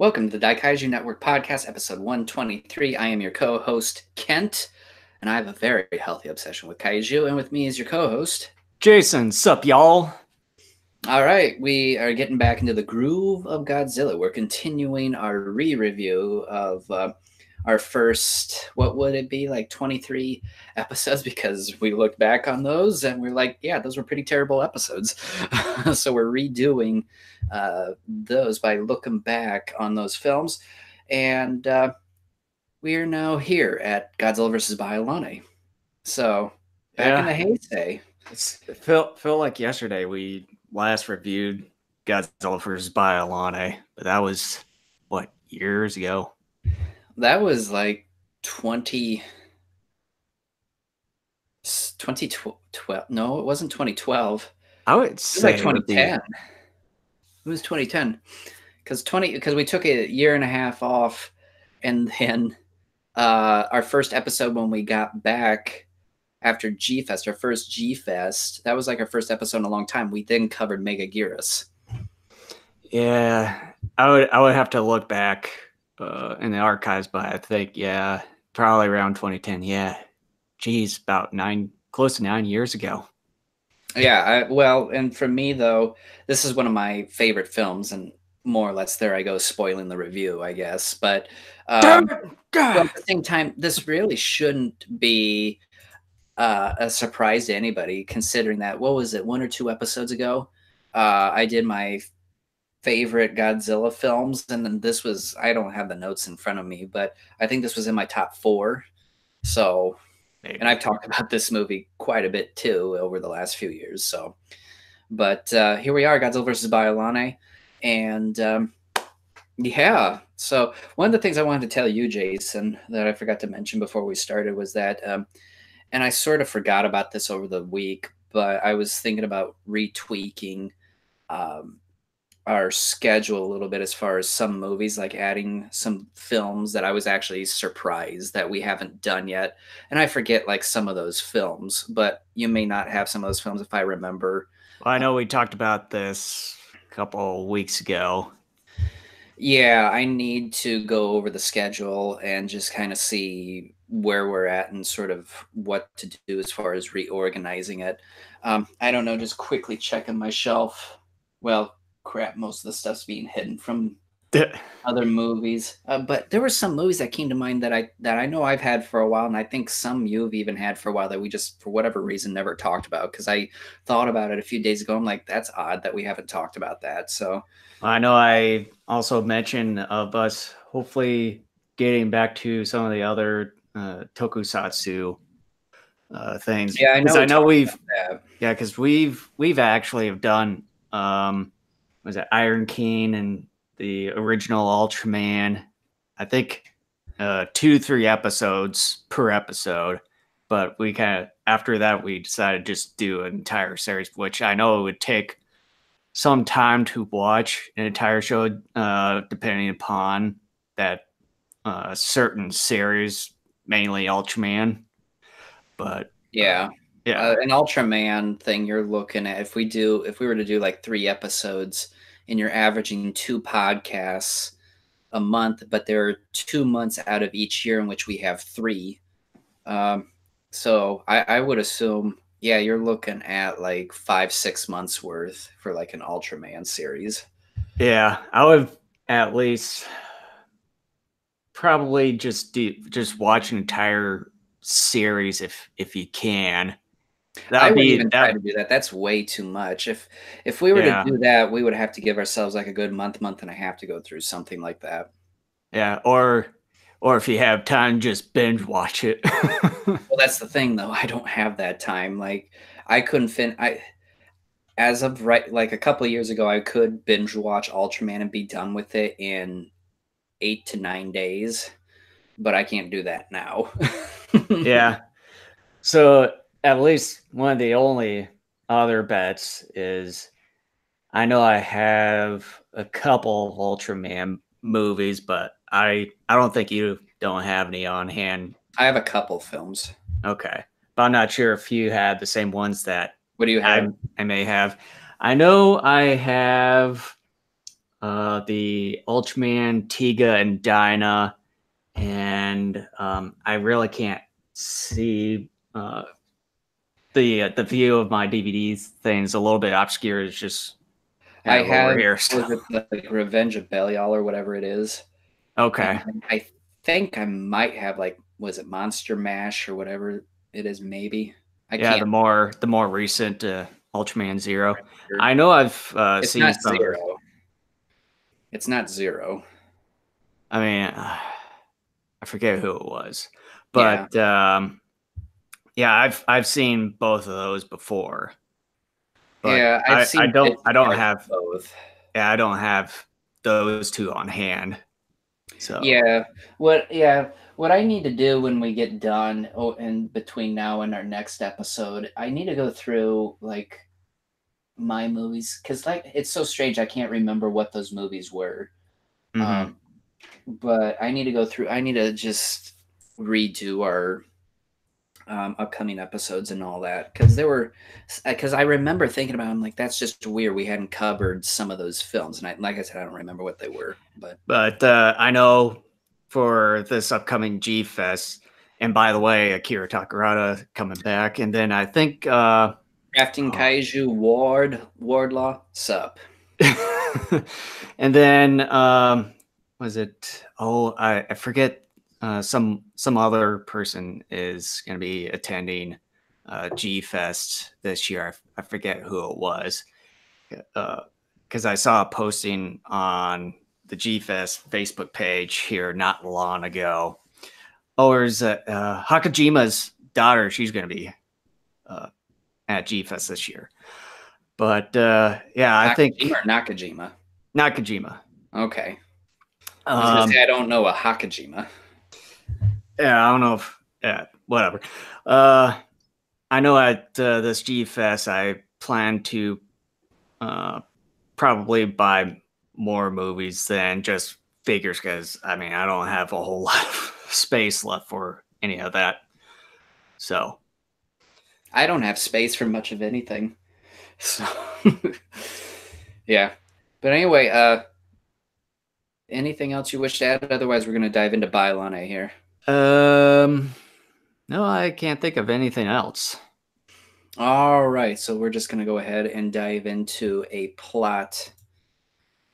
Welcome to the Kaiju Network Podcast, episode 123. I am your co-host, Kent, and I have a very healthy obsession with Kaiju, and with me is your co-host, Jason. Sup, y'all? All right, we are getting back into the groove of Godzilla. We're continuing our re-review of our first, what would it be, like 23 episodes, because we looked back on those and we're like, yeah, those were pretty terrible episodes. So we're redoing those by looking back on those films. And we are now here at Godzilla vs. Biollante. So back in the heyday. It felt like yesterday we last reviewed Godzilla vs. Biollante, but that was, what, years ago? That was like 2012. No, it wasn't 2012. I would say it was like 2010. It was 2010 because we took a year and a half off, and then our first episode when we got back after G Fest, our first G Fest, that was like our first episode in a long time. We then covered Mega Gearus. Yeah, I would have to look back in the archives, but I think probably around 2010. Yeah, geez, about close to 9 years ago. Yeah, and for me though, this is one of my favorite films, and more or less there I go spoiling the review, I guess. But at the same time, this really shouldn't be a surprise to anybody, considering that, what was it, 1 or 2 episodes ago, I did my favorite Godzilla films, and then this was, I don't have the notes in front of me, but I think this was in my top 4. So maybe. And I've talked about this movie quite a bit too over the last few years. So, but here we are, Godzilla vs. Biollante, and yeah. So one of the things I wanted to tell you, Jason, that I forgot to mention before we started was that, and I sort of forgot about this over the week, but I was thinking about retweaking our schedule a little bit as far as some movies, like adding some films that I was actually surprised that we haven't done yet. And I forget like some of those films, but you may not have some of those films if I remember. Well, I know we talked about this a couple weeks ago. Yeah, I need to go over the schedule and just kind of see where we're at and sort of what to do as far as reorganizing it. I don't know, just quickly checking my shelf. Well, crap, most of the stuff's being hidden from other movies, but there were some movies that came to mind that I know I've had for a while, and I think some you've even had for a while that we just, for whatever reason, never talked about, because I thought about it a few days ago. I'm like, that's odd that we haven't talked about that. So I know I also mentioned of us hopefully getting back to some of the other tokusatsu things. Yeah, I know we've because we've actually have done was it Iron King and the original Ultraman? I think 2-3 episodes per episode, but we kind of, after that, we decided to just do an entire series, which I know it would take some time to watch an entire show, depending upon that certain series, mainly Ultraman. But yeah. An Ultraman thing you're looking at, if we were to do like 3 episodes, and you're averaging 2 podcasts a month, but there are 2 months out of each year in which we have 3. So I would assume, yeah, you're looking at like 5-6 months worth for like an Ultraman series. Yeah, I would at least probably just watch an entire series if you can. I wouldn't even try to do that. That's way too much. If we were to do that, we would have to give ourselves like a good month and a half to go through something like that. Yeah, or if you have time, just binge watch it. Well, that's the thing, though. I don't have that time. Like, I couldn't as of like a couple of years ago, I could binge watch Ultraman and be done with it in 8 to 9 days, but I can't do that now. Yeah. So at least one of the only other bets is, I know I have a couple Ultraman movies, but I don't think you don't have any on hand. I have a couple films. Okay. But I'm not sure if you had the same ones that what do you have? I may have. I know I have the Ultraman, Tiga, and Dinah, and I really can't see the view of my DVDs things a little bit obscure. It's just I lower have, here. was So. it like Revenge of Belial or whatever it is? Okay. And then I think I might have like, was it Monster Mash or whatever it is? Maybe I Yeah, can't the more recent Ultraman Zero. remember. I know I've It's seen not some. Zero. It's not Zero. I mean, I forget who it was, Yeah, but yeah, I've seen both of those before, but yeah. I've seen bits I and don't parts of have both. yeah I don't have those two on hand. So Yeah. What I need to do when we get done, in between now and our next episode, I need to go through like my movies because like it's so strange. I can't remember what those movies were. hmm Um, but I need to go through. I need to just redo our upcoming episodes and all that because there were because I remember thinking about. I'm like, that's just weird. We hadn't covered some of those films, and like I said, I don't remember what they were. But but I know for this upcoming G Fest, and by the way, Akira Takarada coming back, and then I think Crafting oh, Kaiju Wardlaw sup. and then was it I forget some other person is going to be attending G Fest this year. I forget who it was because I saw a posting on the G Fest Facebook page here not long ago. Oh, there's Hakajima's daughter. She's going to be uh, at G Fest this year. But yeah, I Hakajima think or Nakajima? Nakajima. Okay. I was gonna Um, say I don't know a Hakajima. yeah, I don't know if yeah, whatever. Uh, I know at this G Fest, I plan to uh, probably buy more movies than just figures because I mean I don't have a whole lot of space left for any of that. So I don't have space for much of anything. So yeah. But anyway, anything else you wish to add? Otherwise, we're gonna dive into Biollante here. um, no, I can't think of anything else. All right, so we're just gonna go ahead and dive into a plot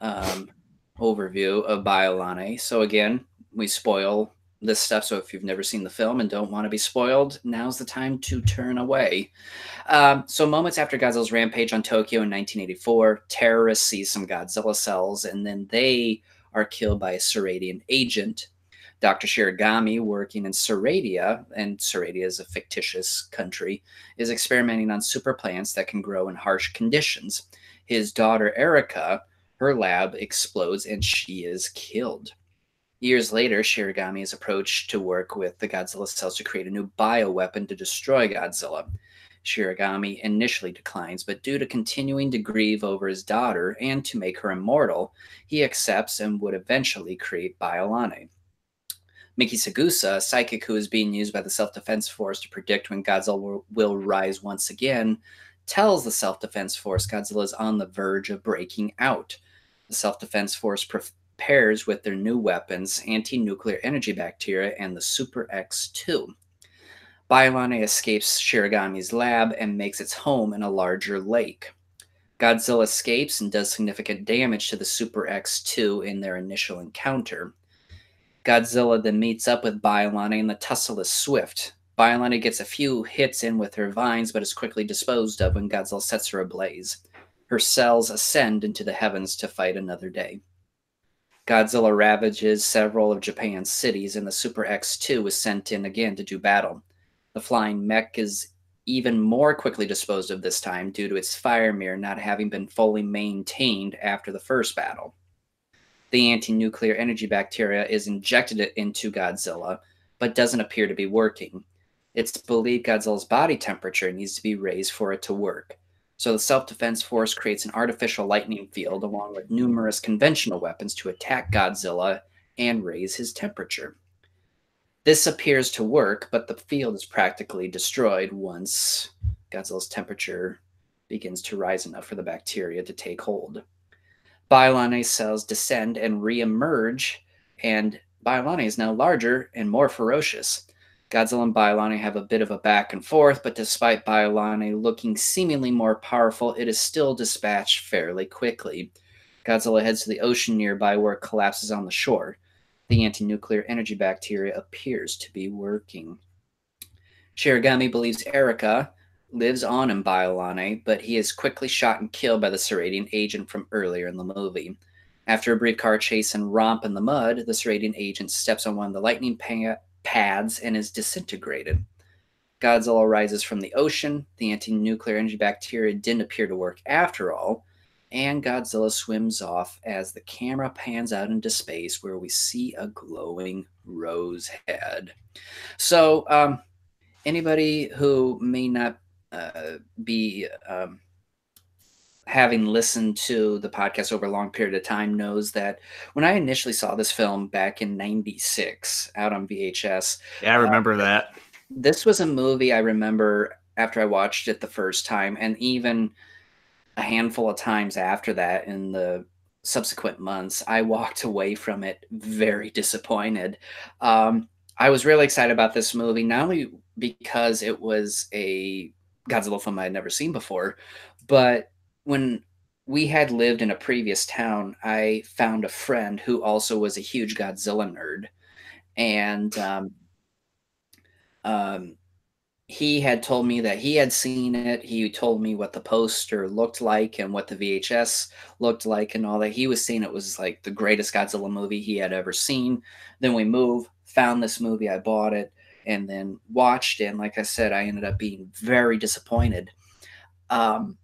um, overview of Biollante. So again, we spoil this stuff. So if you've never seen the film and don't want to be spoiled, now's the time to turn away. So moments after Godzilla's rampage on Tokyo in 1984, terrorists seize some Godzilla cells, and then they are killed by a Seradian agent. Dr. Shiragami, working in Seradia, and Seradia is a fictitious country, is experimenting on super plants that can grow in harsh conditions. His daughter, Erica, her lab explodes and she is killed. Years later, Shiragami is approached to work with the Godzilla cells to create a new bioweapon to destroy Godzilla. Shiragami initially declines, but due to continuing to grieve over his daughter and to make her immortal, he accepts and would eventually create Biollante. Miki Sagusa, a psychic who is being used by the Self Defense Force to predict when Godzilla will rise once again, tells the Self Defense Force Godzilla is on the verge of breaking out. The Self Defense Force prepares with their new weapons, anti nuclear energy bacteria, and the Super X2. Biollante escapes Shiragami's lab and makes its home in a larger lake. Godzilla escapes and does significant damage to the Super X2 in their initial encounter. Godzilla then meets up with Biollante and the tussle is swift. Biollante gets a few hits in with her vines, but is quickly disposed of when Godzilla sets her ablaze. Her cells ascend into the heavens to fight another day. Godzilla ravages several of Japan's cities, and the Super X2 is sent in again to do battle. The flying mech is even more quickly disposed of this time due to its fire mirror not having been fully maintained after the first battle. The anti nuclear energy bacteria is injected into Godzilla, but doesn't appear to be working. It's believed Godzilla's body temperature needs to be raised for it to work. So the Self Defense Force creates an artificial lightning field along with numerous conventional weapons to attack Godzilla and raise his temperature. This appears to work, but the field is practically destroyed once Godzilla's temperature begins to rise enough for the bacteria to take hold. Biollante cells descend and re-emerge, and Biollante is now larger and more ferocious. Godzilla and Biollante have a bit of a back and forth, but despite Biollante looking seemingly more powerful, it is still dispatched fairly quickly. Godzilla heads to the ocean nearby where it collapses on the shore. The anti-nuclear energy bacteria appears to be working. Shiragami believes Erica lives on in Biollante, but he is quickly shot and killed by the Seradian agent from earlier in the movie. After a brief car chase and romp in the mud, the Seradian agent steps on one of the lightning pads and is disintegrated. Godzilla rises from the ocean. The anti-nuclear energy bacteria didn't appear to work after all, and Godzilla swims off as the camera pans out into space where we see a glowing rose head. So, anybody who may not be having listened to the podcast over a long period of time knows that when I initially saw this film back in '96 out on VHS, Yeah, I remember that. this was a movie I remember after I watched it the first time, and even a handful of times after that in the subsequent months, I walked away from it very disappointed. I was really excited about this movie, not only because it was a Godzilla film I had never seen before, but when we had lived in a previous town, I found a friend who also was a huge Godzilla nerd. And um, he had told me that he had seen it. He told me what the poster looked like and what the VHS looked like and all that. He was saying it was like the greatest Godzilla movie he had ever seen. Then we moved, found this movie, I bought it, and then watched it. And like I said, I ended up being very disappointed. Um,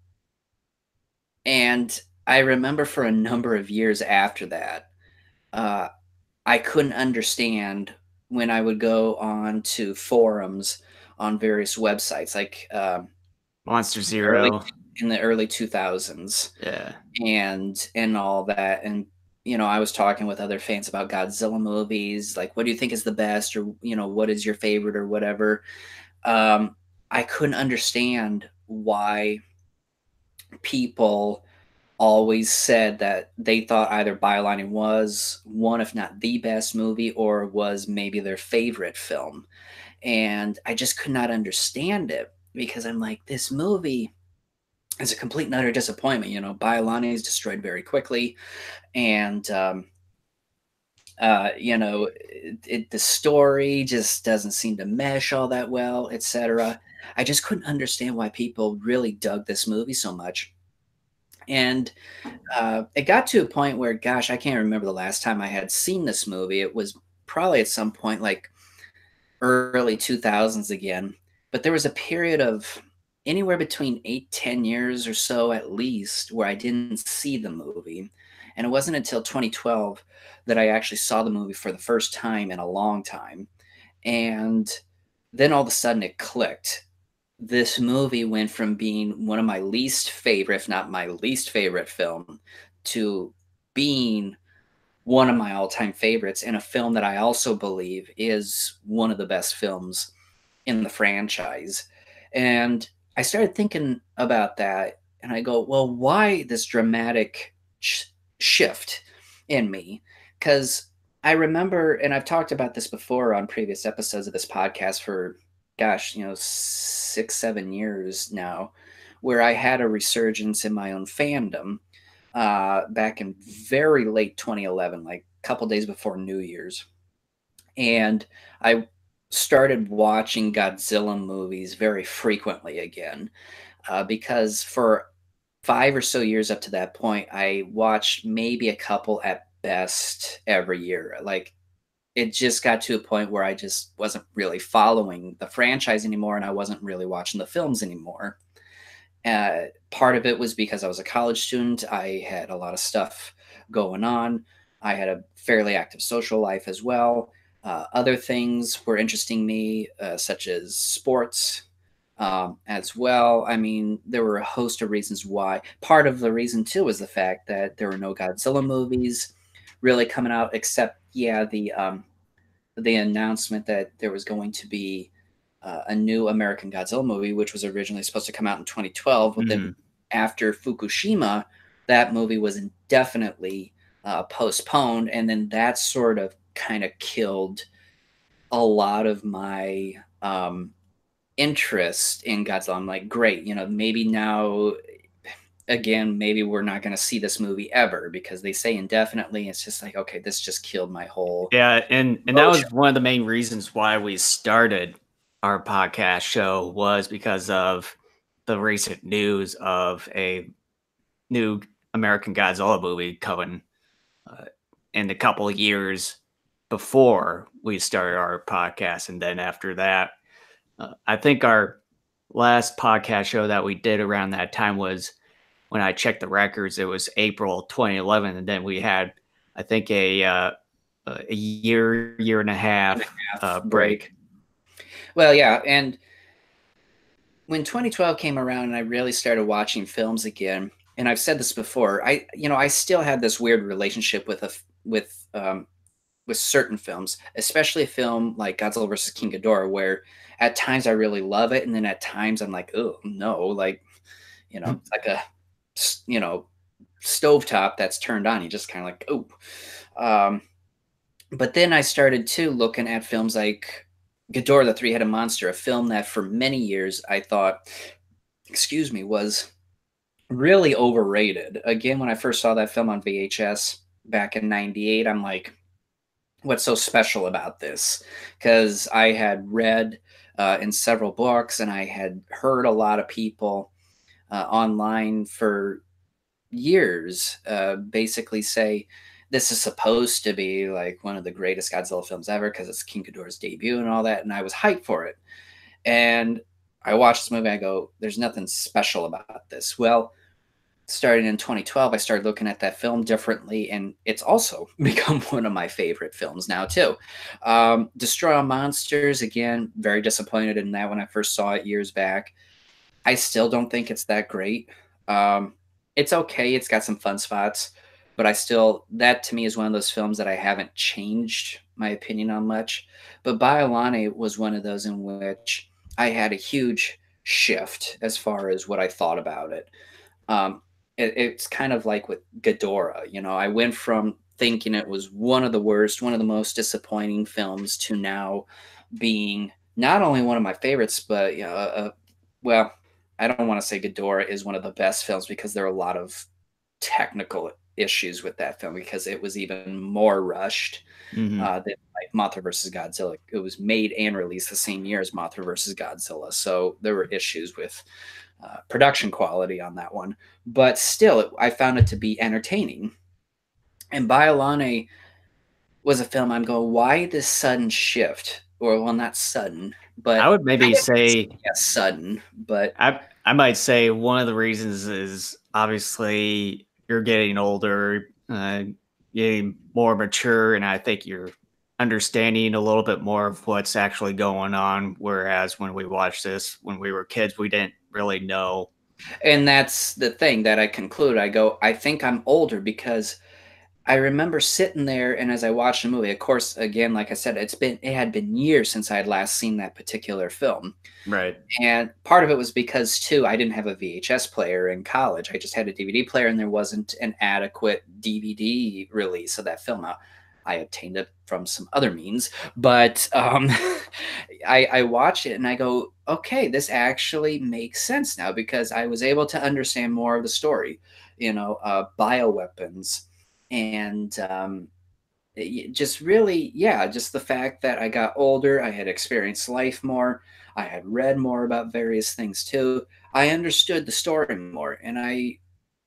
and I remember for a number of years after that, uh, I couldn't understand when I would go on to forums on various websites, like Monster early Zero. in the early 2000s, Yeah. and all that. And I was talking with other fans about Godzilla movies, like what do you think is the best, or what is your favorite, or whatever. Um, I couldn't understand why people always said that they thought either Biollante was one, if not the best movie, or was maybe their favorite film. And I just could not understand it because I'm like, this movie is a complete and utter disappointment. Biollante is destroyed very quickly. And, the story just doesn't seem to mesh all that well, etc. I just couldn't understand why people really dug this movie so much. And it got to a point where, gosh, I can't remember the last time I had seen this movie. It was probably at some point like early 2000s again. But there was a period of anywhere between 8-10 years or so at least where I didn't see the movie. And it wasn't until 2012 that I actually saw the movie for the first time in a long time. And then all of a sudden it clicked. This movie went from being one of my least favorite, if not my least favorite film, to being one of my all-time favorites, and a film that I also believe is one of the best films in the franchise. And I started thinking about that, and I go, well, why this dramatic shift in me? Because I remember, and I've talked about this before on previous episodes of this podcast for, gosh, 6-7 years now, where I had a resurgence in my own fandom back in very late 2011, like a couple days before New Year's. And I started watching Godzilla movies very frequently again because for 5 or so years up to that point, I watched maybe a couple at best every year. Like it just got to a point where I just wasn't really following the franchise anymore, and I wasn't really watching the films anymore. Part of it was because I was a college student. I had a lot of stuff going on. I had a fairly active social life as well. Other things were interesting me, such as sports as well. I mean, there were a host of reasons why. Part of the reason, too, was the fact that there were no Godzilla movies really coming out, except, yeah, the announcement that there was going to be a new American Godzilla movie, which was originally supposed to come out in 2012, but then Mm. after Fukushima, that movie was indefinitely postponed, and then that sort of kind of killed a lot of my interest in Godzilla. I'm like, great, maybe now again, maybe we're not going to see this movie ever because they say indefinitely. It's just like, okay, this just killed my whole Yeah, and that motion. was one of the main reasons why we started our podcast show was because of the recent news of a new American Godzilla movie coming uh, in a couple of years before we started our podcast, and then after that, I think our last podcast show that we did around that time was when I checked the records. It was April 2011, and then we had, I think, a year and a And a half half break. break. Well, yeah, and when 2012 came around and I really started watching films again, and I've said this before, I still had this weird relationship with certain films, especially a film like Godzilla versus King Ghidorah, where at times I really love it, and then at times I'm like, oh no, like it's like a you know stovetop that's turned on. You just kind of like, oh. Um, but then I started too looking at films like Ghidorah, the Three-Headed Monster, a film that for many years I thought, excuse me, was really overrated. Again, when I first saw that film on VHS back in '98, I'm like, what's so special about this? Because I had read in several books and I had heard a lot of people online for years basically say this is supposed to be like one of the greatest Godzilla films ever because it's King Ghidorah's debut and all that. And I was hyped for it. And I watched this movie. I go, there's nothing special about this. Well, starting in 2012, I started looking at that film differently, and it's also become one of my favorite films now too. Destroy All Monsters, again, very disappointed in that when I first saw it years back. I still don't think it's that great. Um, it's okay. It's got some fun spots, but that to me is one of those films that I haven't changed my opinion on much. But Biollante was one of those in which I had a huge shift as far as what I thought about it. Um, it's kind of like with Ghidorah. I went from thinking it was one of the worst, one of the most disappointing films to now being not only one of my favorites, but well, I don't want to say Ghidorah is one of the best films because there are a lot of technical issues with that film because it was even more rushed Hmm. than like Mothra versus Godzilla. It was made and released the same year as Mothra versus Godzilla, so there were issues with production quality on that one. But still, I found it to be entertaining. And Biollante was a film I'm going, why this sudden shift? Or, well, not sudden, I but would maybe kind of say sudden, but I might say one of the reasons is obviously you're getting older, getting more mature, and I think you're understanding a little bit more of what's actually going on. Whereas when we watched this when we were kids, we didn't really know. and that's the thing that I conclude. I go, I think I'm older because I remember sitting there and as I watched the movie, of course, again, like I said, it had been years since I had last seen that particular film. Right. And part of it was because too, I didn't have a VHS player in college. I just had a DVD player and there wasn't an adequate DVD release of that film. I obtained it from some other means, but I watched it and I go, okay, this actually makes sense now because I was able to understand more of the story, bioweapons and just really, yeah, just the fact that I got older, I had experienced life more, I had read more about various things too. I understood the story more, and I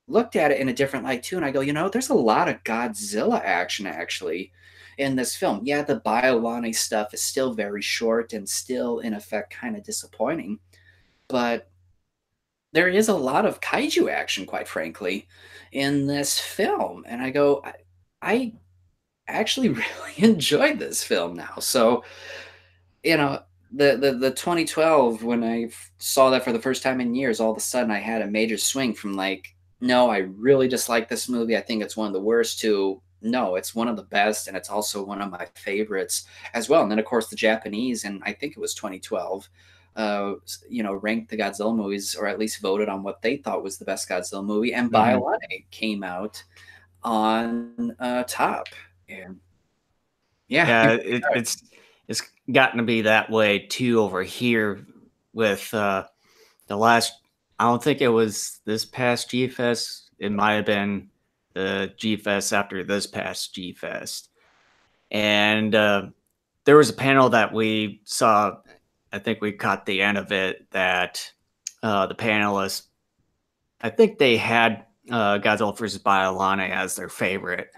looked at it in a different light too. And I go, there's a lot of Godzilla action actually in this film. Yeah, the Biollante stuff is still very short and still, in effect, kind of disappointing, but there is a lot of kaiju action, quite frankly, in this film. And I go, I actually really enjoyed this film now. So, you know, the 2012 when I saw that for the first time in years, all of a sudden I had a major swing from like, no, I really dislike this movie. I think it's one of the worst to no, it's one of the best and it's also one of my favorites as well. And then of course the Japanese and I think it was 2012 ranked the Godzilla movies, or at least voted on what they thought was the best Godzilla movie, and Hmm. Biollante came out on top. And yeah, Yeah, it's gotten to be that way too over here with the last. I don't think it was this past G Fest. It might have been the G Fest after this past G Fest, and there was a panel that we saw. I think we caught the end of it that the panelists. I think they had Godzilla vs. Biollante as their favorite.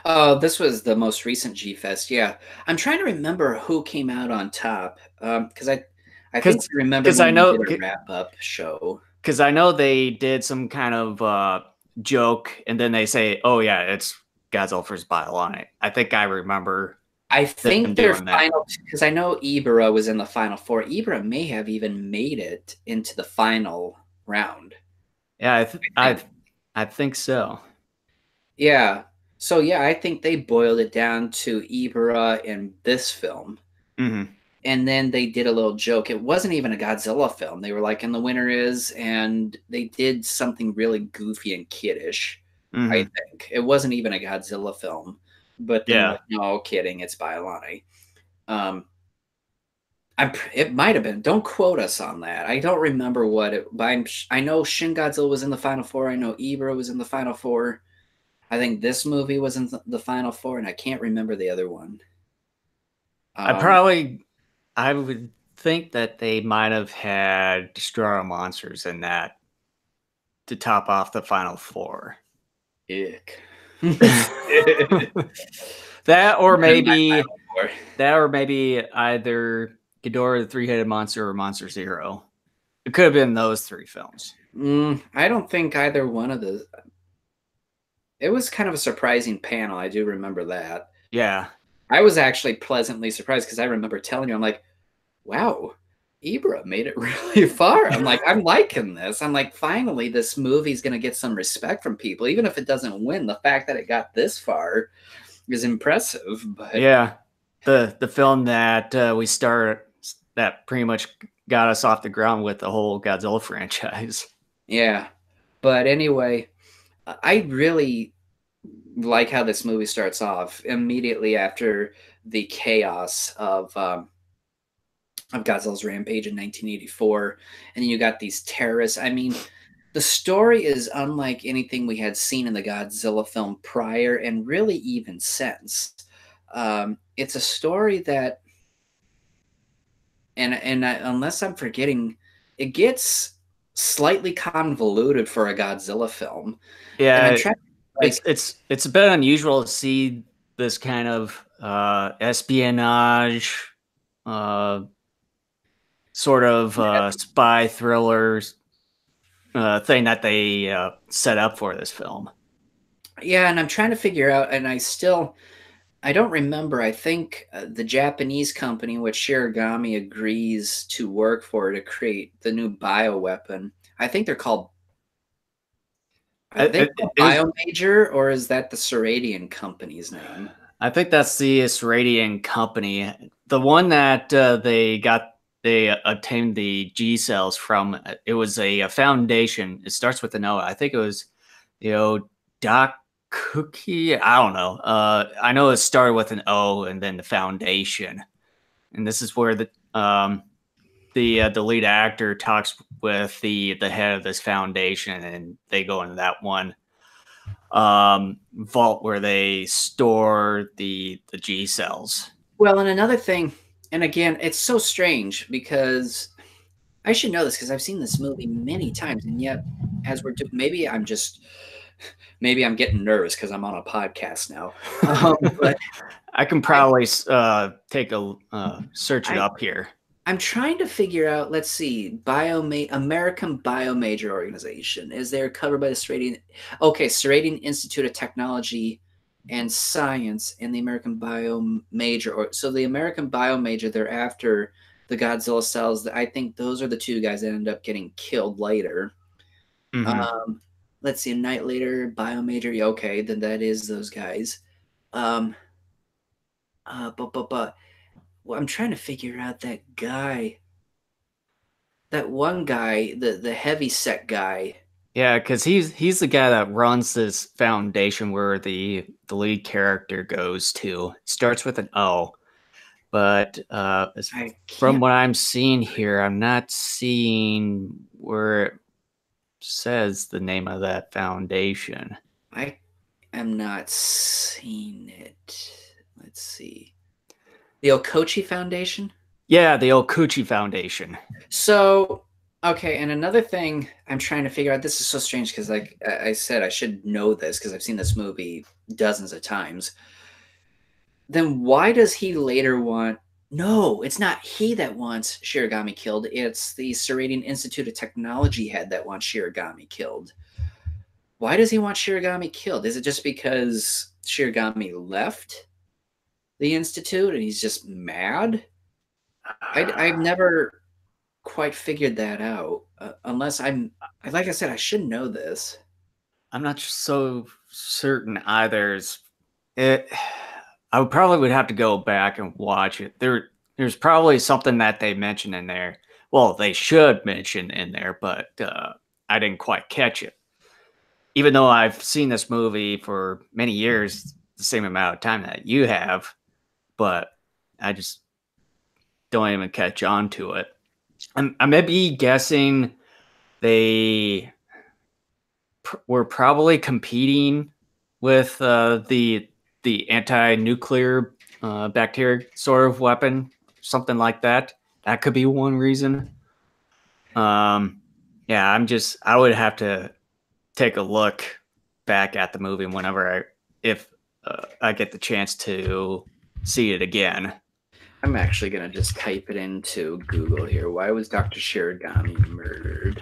oh, this was the most recent G Fest. Yeah, I'm trying to remember who came out on top, because I think Because I remember because I when we know did a wrap up show. because I know they did some kind of joke, and then they say, "Oh yeah, it's Godzilla vs. Biollante." I think I remember I them think their doing that. final, because I know Ibra was in the final four. Ibra may have even made it into the final round. Yeah, I think. I think so. Yeah. So yeah, I think they boiled it down to Ibra in this film. Hmm. And then they did a little joke. It wasn't even a Godzilla film. They were like, and the winner is, and they did something really goofy and kiddish, I Hmm. think. It wasn't even a Godzilla film. But then they're Yeah, like, no kidding, it's Biollante. Um, it might have been. Don't quote us on that. I don't remember what it. But I know Shin Godzilla was in the final four. I know Ibra was in the final four. I think this movie was in the final four, and I can't remember the other one. I Um, probably I would think that they might have had Destroyer Monsters in that to top off the final four. Ick. that or In my maybe final four. that or maybe either Ghidorah the Three-Headed Monster or Monster Zero. It could have been those three films. I don't think either one of the. It was kind of a surprising panel. I do remember that. Yeah. I was actually pleasantly surprised because I remember telling you, I'm like, wow, Ibra made it really far. I'm like, I'm liking this. I'm like, finally, this movie's going to get some respect from people, even if it doesn't win. The fact that it got this far is impressive. But Yeah. The film that we started that pretty much got us off the ground with the whole Godzilla franchise. yeah. But anyway, I really like how this movie starts off immediately after the chaos of Godzilla's rampage in 1984, and then you got these terrorists. I mean, the story is unlike anything we had seen in the Godzilla film prior, and really even since. It's a story that, unless I'm forgetting, it gets slightly convoluted for a Godzilla film, and I'm Yeah, trying it's like it's a bit unusual to see this kind of espionage uh sort of spy thrillers thing that they set up for this film. yeah, and I'm trying to figure out, and I don't remember. I think the Japanese company, which Shirogami agrees to work for to create the new bioweapon. I think they're called. Are they called It was Biomajor, or is that the Seradian company's name? I think that's the Israeli company, the one that they obtained the G cells from. It was a foundation. It starts with an O. I think it was, Doc Cookie. I don't know. I know it started with an O and then the foundation, and this is where the lead actor talks with the head of this foundation, and they go into that one vault where they store the G cells. Well, and another thing, and again, it's so strange because I should know this because I've seen this movie many times, and yet, as we're maybe I'm getting nervous because I'm on a podcast now. But I can I, probably take a search it I up here. I'm trying to figure out. Let's see, American Biomajor Organization is there covered by the Seradian? Okay, Seradian Institute of Technology and Science and the American Biomajor. So the American Biomajor, they're after the Godzilla cells. I think those are the two guys that end up getting killed later. Hmm. Um, let's see, a night later, Biomajor. Yeah, okay, then that is those guys. Um, but well, I'm trying to figure out that guy. that one guy, the heavy set guy. Yeah, because he's the guy that runs this foundation where the lead character goes to. It starts with an O, but I from can't. what I'm seeing here, I'm not seeing where it says the name of that foundation. I am not seeing it. Let's see. The Okochi Foundation. Yeah, the Okuchi Foundation. So, okay, and another thing I'm trying to figure out. This is so strange because, like I said, I should know this because I've seen this movie dozens of times. Then why does he later want? No, it's not he that wants Shiragami killed. It's the Seradian Institute of Technology head that wants Shiragami killed. Why does he want Shiragami killed? Is it just because Shiragami left the institute and he's just mad? I've never quite figured that out. Unless like I said, I should know this. I'm not so certain either. It, I would probably would have to go back and watch it. There's probably something that they mention in there. Well, they should mention in there, but I didn't quite catch it. Even though I've seen this movie for many years, the same amount of time that you have, but I just don't even catch on to it. I may be guessing they were probably competing with the anti-nuclear bacteria sort of weapon, something like that. That could be one reason. Yeah, I would have to take a look back at the movie if I get the chance to see it again. I'm actually gonna just type it into Google here. Why was Dr. Shiragami murdered?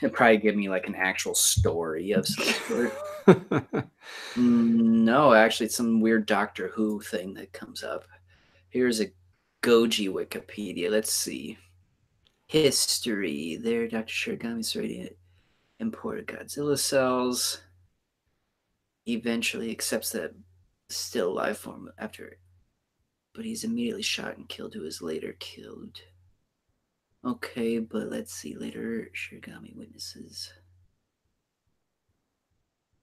It'd probably give me like an actual story of some sort. No, actually, it's some weird Doctor Who thing that comes up. Here's a Goji Wikipedia. Let's see. History. There, Dr. Shiragami's already imported Godzilla cells. Eventually accepts that still life form after, but he's immediately shot and killed, who is later killed. Okay, but let's see. Later, Shiragami witnesses.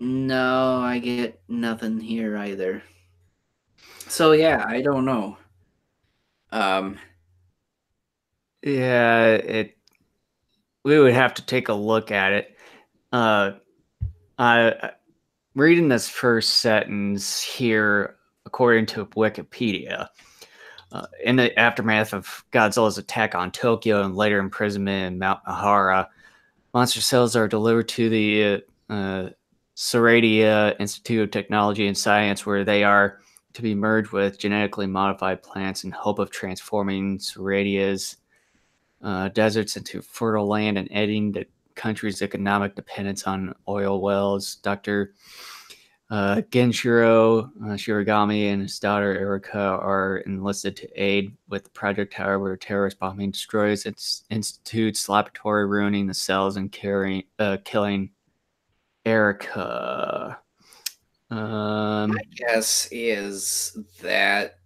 No, I get nothing here either. So yeah, I don't know. Um, Yeah, it. We would have to take a look at it. Uh, I reading this first sentence here, according to Wikipedia. In the aftermath of Godzilla's attack on Tokyo and later imprisonment in Mount Ahara, monster cells are delivered to the Seradia Institute of Technology and Science, where they are to be merged with genetically modified plants in hope of transforming Seradia's deserts into fertile land and ending the country's economic dependence on oil wells. Dr. Genshiro Shiragami and his daughter Erika are enlisted to aid with the project. However, a terrorist bombing destroys its institute's laboratory, ruining the cells and killing Erika. my guess is that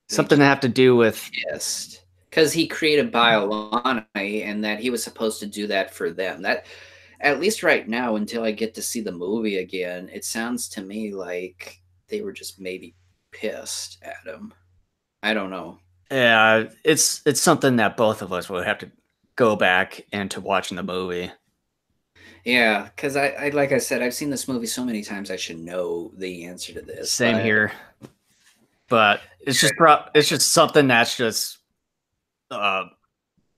Something to have to do with pissed because he created Biollante and that he was supposed to do that for them. That, at least right now, until I get to see the movie again, it sounds to me like they were just maybe pissed at him. I don't know. yeah. It's something that both of us would have to go back into watching the movie. Yeah, because I like I said, I've seen this movie so many times I should know the answer to this. Same But here, but it's just something that's just uh,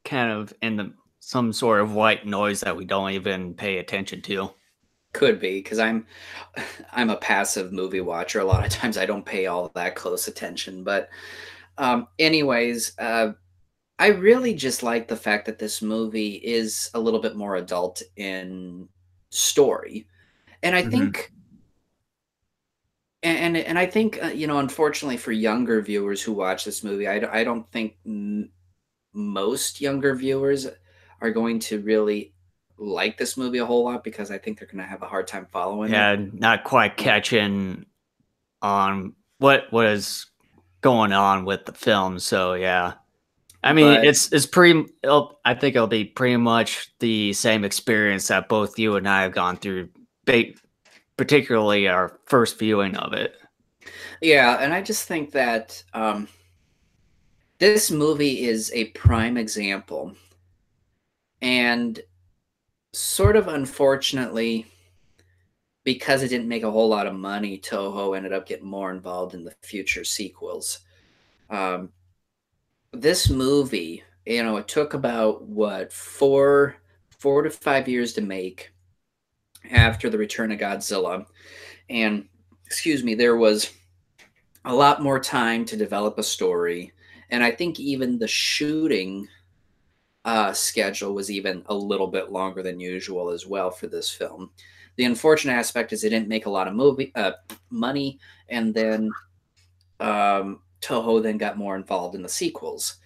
kind of in some sort of white noise that we don't even pay attention to. could be because I'm a passive movie watcher. A lot of times I don't pay all that close attention. But anyways, I really just like the fact that this movie is a little bit more adult in story, and I Mm-hmm. think, and I think unfortunately for younger viewers who watch this movie, I don't think most younger viewers are going to really like this movie a whole lot because I think they're going to have a hard time following it. Yeah, not quite catching on what is going on with the film. So yeah, I mean, But it's pretty. I think it'll be pretty much the same experience that both you and I have gone through, particularly our first viewing of it. yeah, and I just think that this movie is a prime example, and sort of unfortunately, because it didn't make a whole lot of money, Toho ended up getting more involved in the future sequels. Um, this movie, it took about what four to 5 years to make after the return of Godzilla, and excuse me, there was a lot more time to develop a story, and I think even the shooting schedule was even a little bit longer than usual as well for this film. The unfortunate aspect is it didn't make a lot of money, and then Toho then got more involved in the sequels.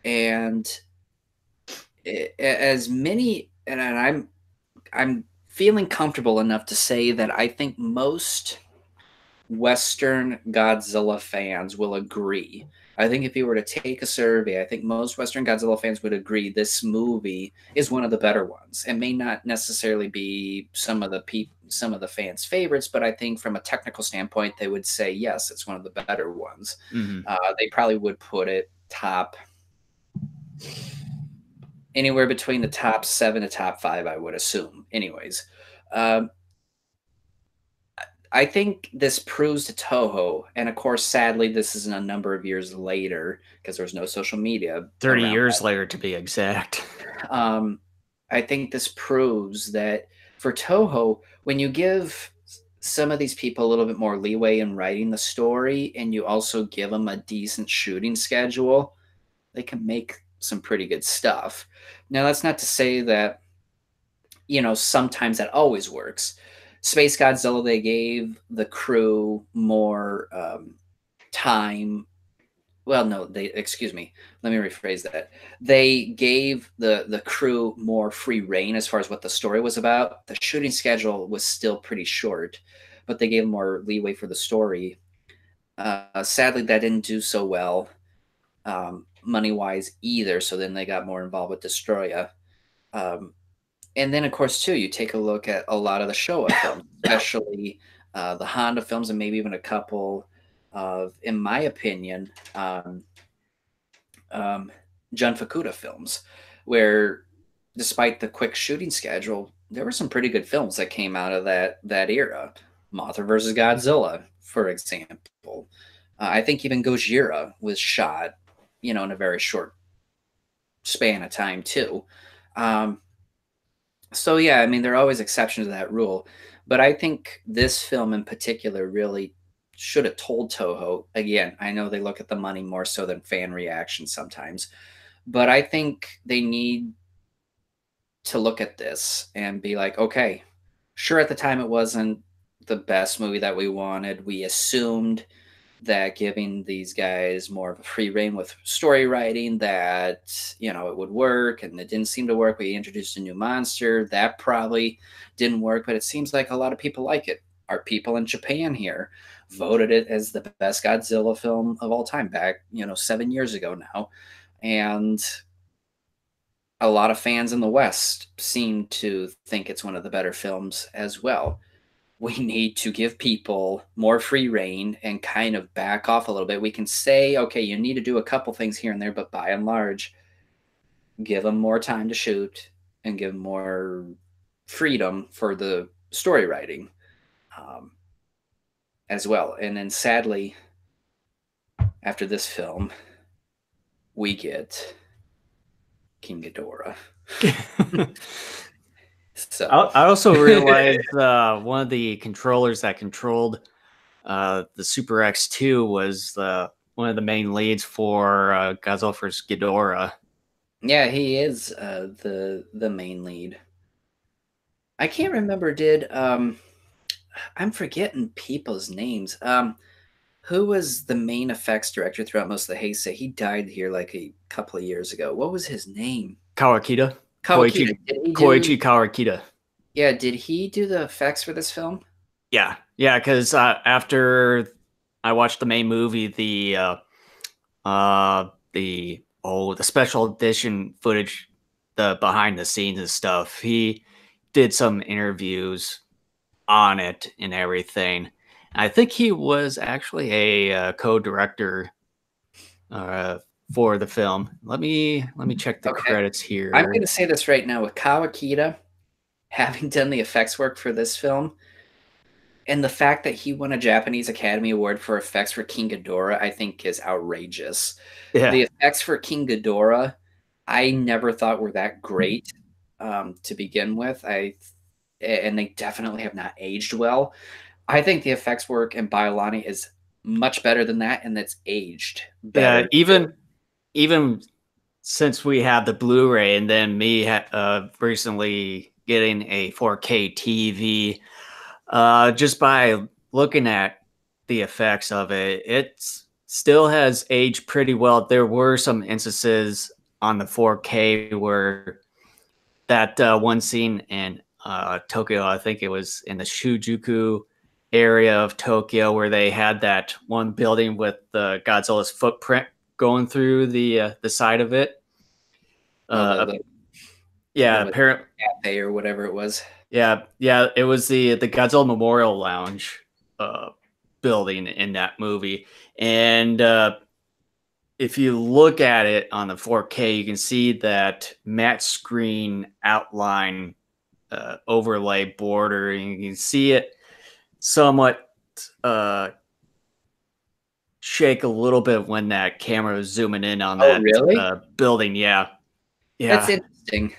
And as many, and I'm feeling comfortable enough to say that I think most Western Godzilla fans will agree. I think if you were to take a survey, I think most Western Godzilla fans would agree this movie is one of the better ones. It may not necessarily be some of the fans' favorites, but I think from a technical standpoint, they would say yes, it's one of the better ones. Mm-hmm. They probably would put it top anywhere between the top 7 to top 5, I would assume. Anyways, um, I think this proves to Toho, and of course, sadly, this is a number of years later because there's no social media 30 around years later, to be exact. that. I think this proves that for Toho, when you give some of these people a little bit more leeway in writing the story, and you also give them a decent shooting schedule, they can make some pretty good stuff. Now, that's not to say that sometimes that always works. Space Godzilla, they gave the crew more time. Well, no, they excuse me. Let me rephrase that. They gave the crew more free reign as far as what the story was about. The shooting schedule was still pretty short, but they gave more leeway for the story. Sadly, that didn't do so well money wise either. So then they got more involved with Destroya. Um, and then, of course, too, you take a look at a lot of the Showa films, especially the Honda films, and maybe even a couple of, in my opinion, um, Jun Fukuda films, where despite the quick shooting schedule, there were some pretty good films that came out of that era. Mothra versus Godzilla, for example. I think even Gojira was shot, in a very short span of time too. Um, So yeah, I mean, there are always exceptions to that rule, but I think this film in particular really should have told Toho. Again, I know they look at the money more so than fan reaction sometimes, but I think they need to look at this and be like, okay, sure, at the time it wasn't the best movie that we wanted. We assumed that giving these guys more of a free reign with story writing that it would work, and it didn't seem to work. We introduced a new monster that probably didn't work, but it seems like a lot of people like it. Our people in Japan here voted it as the best Godzilla film of all time back 7 years ago now, and a lot of fans in the West seem to think it's one of the better films as well. We need to give people more free reign and kind of back off a little bit. We can say, okay, you need to do a couple things here and there, but by and large, give them more time to shoot and give them more freedom for the story writing um, as well. And then sadly, after this film, we get King Ghidorah. So I also realized one of the controllers that controlled the Super X2 was one of the main leads for Godzilla vs. Ghidorah. yeah, he is the main lead. I can't remember. Did I'm forgetting people's names. Who was the main effects director throughout most of the Heisei? He died here like a couple of years ago. What was his name? Kawakita. Kawakita. Did he do? Koichi Kawakita. Yeah, did he do the effects for this film? Yeah, yeah. Because after I watched the main movie, the the special edition footage, the behind the scenes and stuff. He did some interviews on it and everything. I think he was actually a co-director uh, for the film. Let me check the Okay. credits I'm here. gonna say this right now with Kawakita having done the effects work for this film, and the fact that he won a Japanese Academy Award for effects for King Ghidorah, I think is outrageous. Yeah, The effects for King Ghidorah, I never thought were that great to begin with. And they definitely have not aged well. I think the effects work in Biollante is much better than that, and it's aged yeah. better too. Even since we have the Blu-ray, and then me recently getting a 4K TV, just by looking at the effects of it, it still has aged pretty well. There were some instances on the 4K where that one scene in Tokyo, I think it was in the Shinjuku area of Tokyo, where they had that one building with the Godzilla's footprint going through the side of it. Oh, Uh, the yeah, what was apparently, cafe or whatever it was. yeah, it was the Godzilla Memorial Lounge uh, building in that movie, and if you look at it on the 4K, you can see that matte screen outline overlay border, and you can see it somewhat uh, shake a little bit when that camera is zooming in on Oh, that really? building. Yeah, That's yeah. interesting.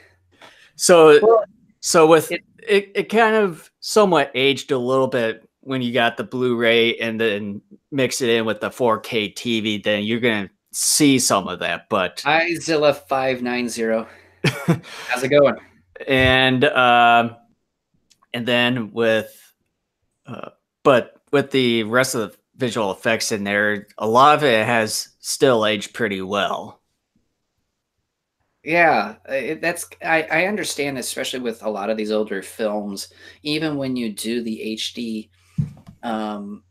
So Well, so with it it kind of somewhat aged a little bit when you got the Blu-ray and then mix it in with the 4K TV. Then you're gonna see some of that, but Izilla 590. How's it going? and and then with uh, but with the rest of the visual effects in there, a lot of it has still aged pretty well. Yeah, that's I understand, especially with a lot of these older films, even when you do the HD, um,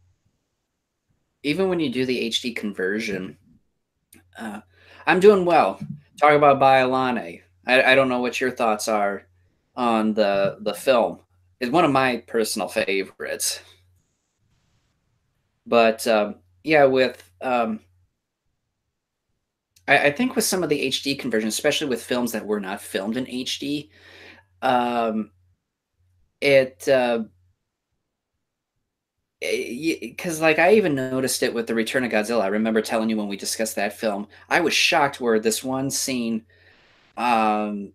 even when you do the HD conversion, uh, I'm doing well. Talk about Biollante. I don't know what your thoughts are on the film. It's one of my personal favorites. But yeah, with I think with some of the HD conversions, especially with films that were not filmed in HD, um, it because like I even noticed it with the Return of Godzilla. I remember telling you when we discussed that film, I was shocked where this one scene, um,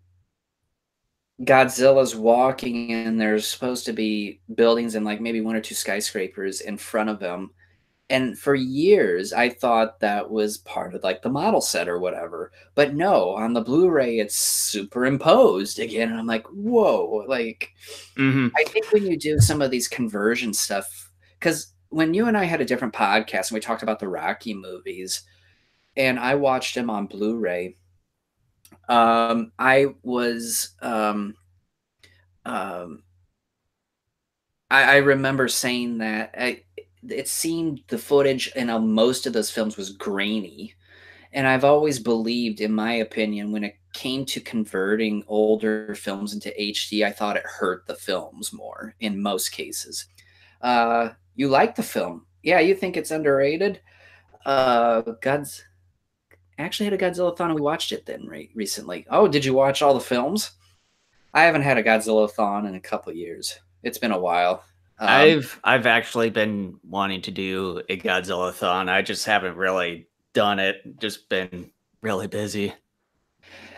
Godzilla's walking and there's supposed to be buildings and like maybe one or two skyscrapers in front of him. And for years, I thought that was part of like the model set or whatever. But no, on the Blu-ray, it's superimposed again. And I'm like, whoa, like Hmm. I think when you do some of these conversion stuff, because when you and I had a different podcast and we talked about the Rocky movies, and I watched them on Blu-ray, I was um, I remember saying that it seemed the footage in most of those films was grainy. And I've always believed, in my opinion, when it came to converting older films into HD, I thought it hurt the films more in most cases. You like the film. Yeah, you think it's underrated. God's actually had a Godzilla-thon and we watched it then recently. Oh, did you watch all the films? I haven't had a Godzilla-thon in a couple years. It's been a while. Um, I've actually been wanting to do a Godzilla-thon. I just haven't really done it. Just been really busy.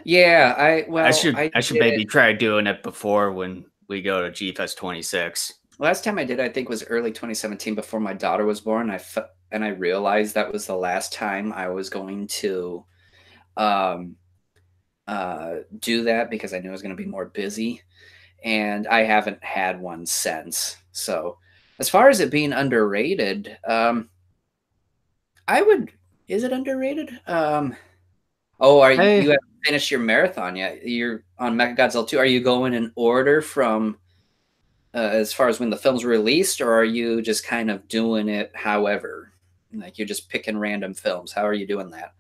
yeah, I I should did it. maybe try doing it before when we go to G Fest 26. Last time I did, I think was early 2017 before my daughter was born. And I realized that was the last time I was going to um, do that because I knew I was going to be more busy, and I haven't had one since. So, as far as it being underrated, I would. Is it underrated? Oh, are you, I you haven't finished your marathon yet? You're on Mechagodzilla 2. Are you going in order from as far as when the film's released, or are you just kind of doing it however? Like you're just picking random films. How are you doing that?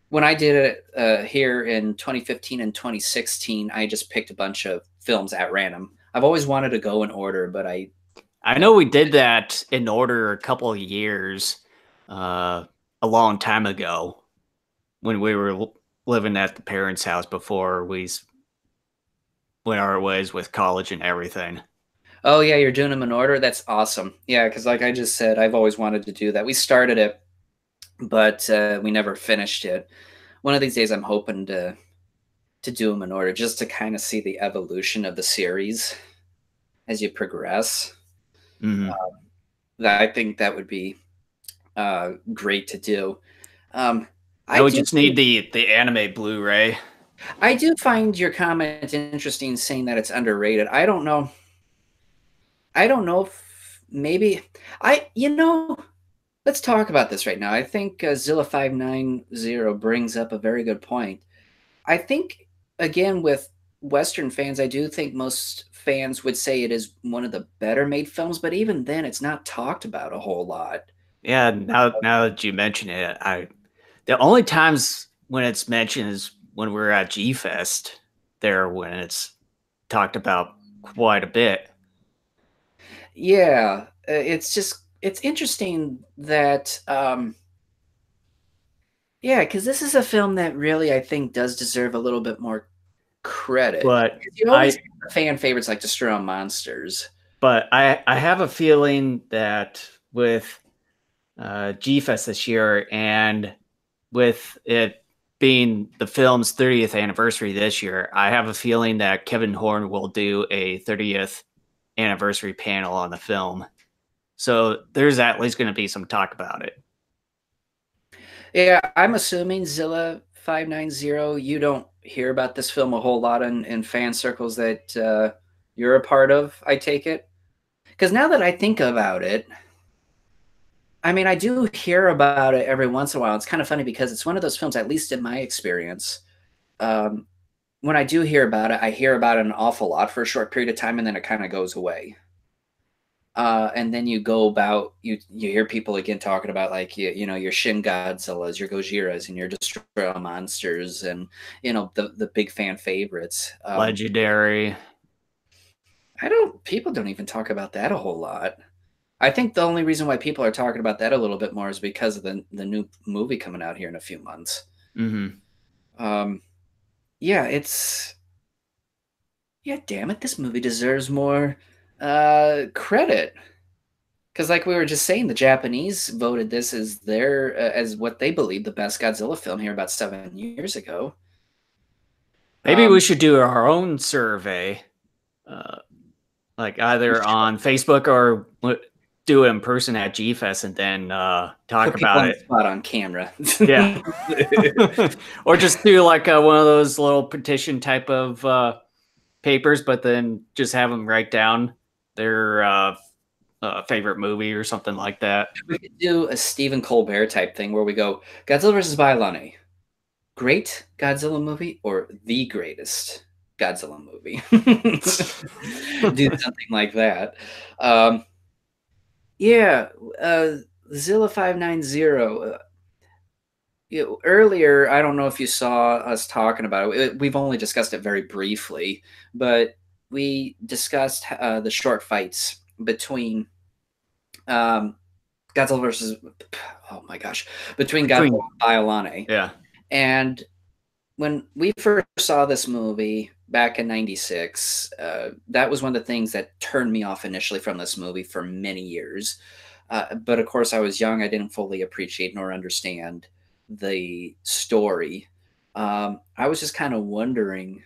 when I did it here in 2015 and 2016, I just picked a bunch of films at random. I've always wanted to go in order, but I know we did that in order a couple of years, uh, a long time ago when we were living at the parents' house before went our ways with college and everything. oh yeah, you're doing them in order. That's awesome. Yeah, because like I just said, I've always wanted to do that. We started it, but we never finished it. One of these days, I'm hoping to do them in order, just to kind of see the evolution of the series as you progress. Hmm. That I think that would be great to do. Um, I Now we do just need the anime Blu-ray. I do find your comment interesting, saying that it's underrated. I don't know. I don't know if maybe let's talk about this right now. I think Zilla 590 brings up a very good point. I think again with Western fans, I do think most fans would say it is one of the better made films, but even then, it's not talked about a whole lot. Yeah, now that you mention it, I the only times when it's mentioned is when we're at G Fest there when it's talked about quite a bit. Yeah, it's interesting that yeah, because this is a film that really I think does deserve a little bit more credit. But 'Cause you always I have fan favorites like Destroy All Monsters. but I have a feeling that with G Fest this year and with it being the film's 30th anniversary this year, I have a feeling that Kevin Horn will do a 30th anniversary panel on the film. So there's at least going to be some talk about it. Yeah, I'm assuming Zilla 590. You don't hear about this film a whole lot in fan circles that you're a part of. I take it because now that I think about it, I mean, I do hear about it every once in a while. It's kind of funny because it's one of those films, at least in my experience. Um, when I do hear about it, I hear about it an awful lot for a short period of time, and then it kind of goes away. And then you go about you hear people again talking about like your Shin Godzillas, your Gojiras, and your Destroy All Monsters, and the big fan favorites. Legendary. I don't People don't even talk about that a whole lot. I think the only reason why people are talking about that a little bit more is because of the new movie coming out here in a few months. Hmm. Um, yeah, damn it, this movie deserves more credit. Because, like we were just saying, the Japanese voted this as as what they believe the best Godzilla film here about 7 years ago. Maybe we Um, should do our own survey, uh, like we either should on Facebook or do it in person at G Fest and then talk put people about on the it. spot on camera. Yeah. Or just do like one of those little petition type of papers, but then just have them write down their favorite movie or something like that. We could do a Stephen Colbert type thing where we go Godzilla versus Biollante, great Godzilla movie or the greatest Godzilla movie. Do something like that. Um, yeah, uh, Zilla 590. Earlier, I don't know if you saw us talking about it. We've only discussed it very briefly, but we discussed the short fights between um, Godzilla versus, oh my gosh, between Godzilla Between and Biollante. yeah, And when we first saw this movie back in '96, that was one of the things that turned me off initially from this movie for many years. But of course, I was young. I didn't fully appreciate nor understand the story. I was just kind of wondering,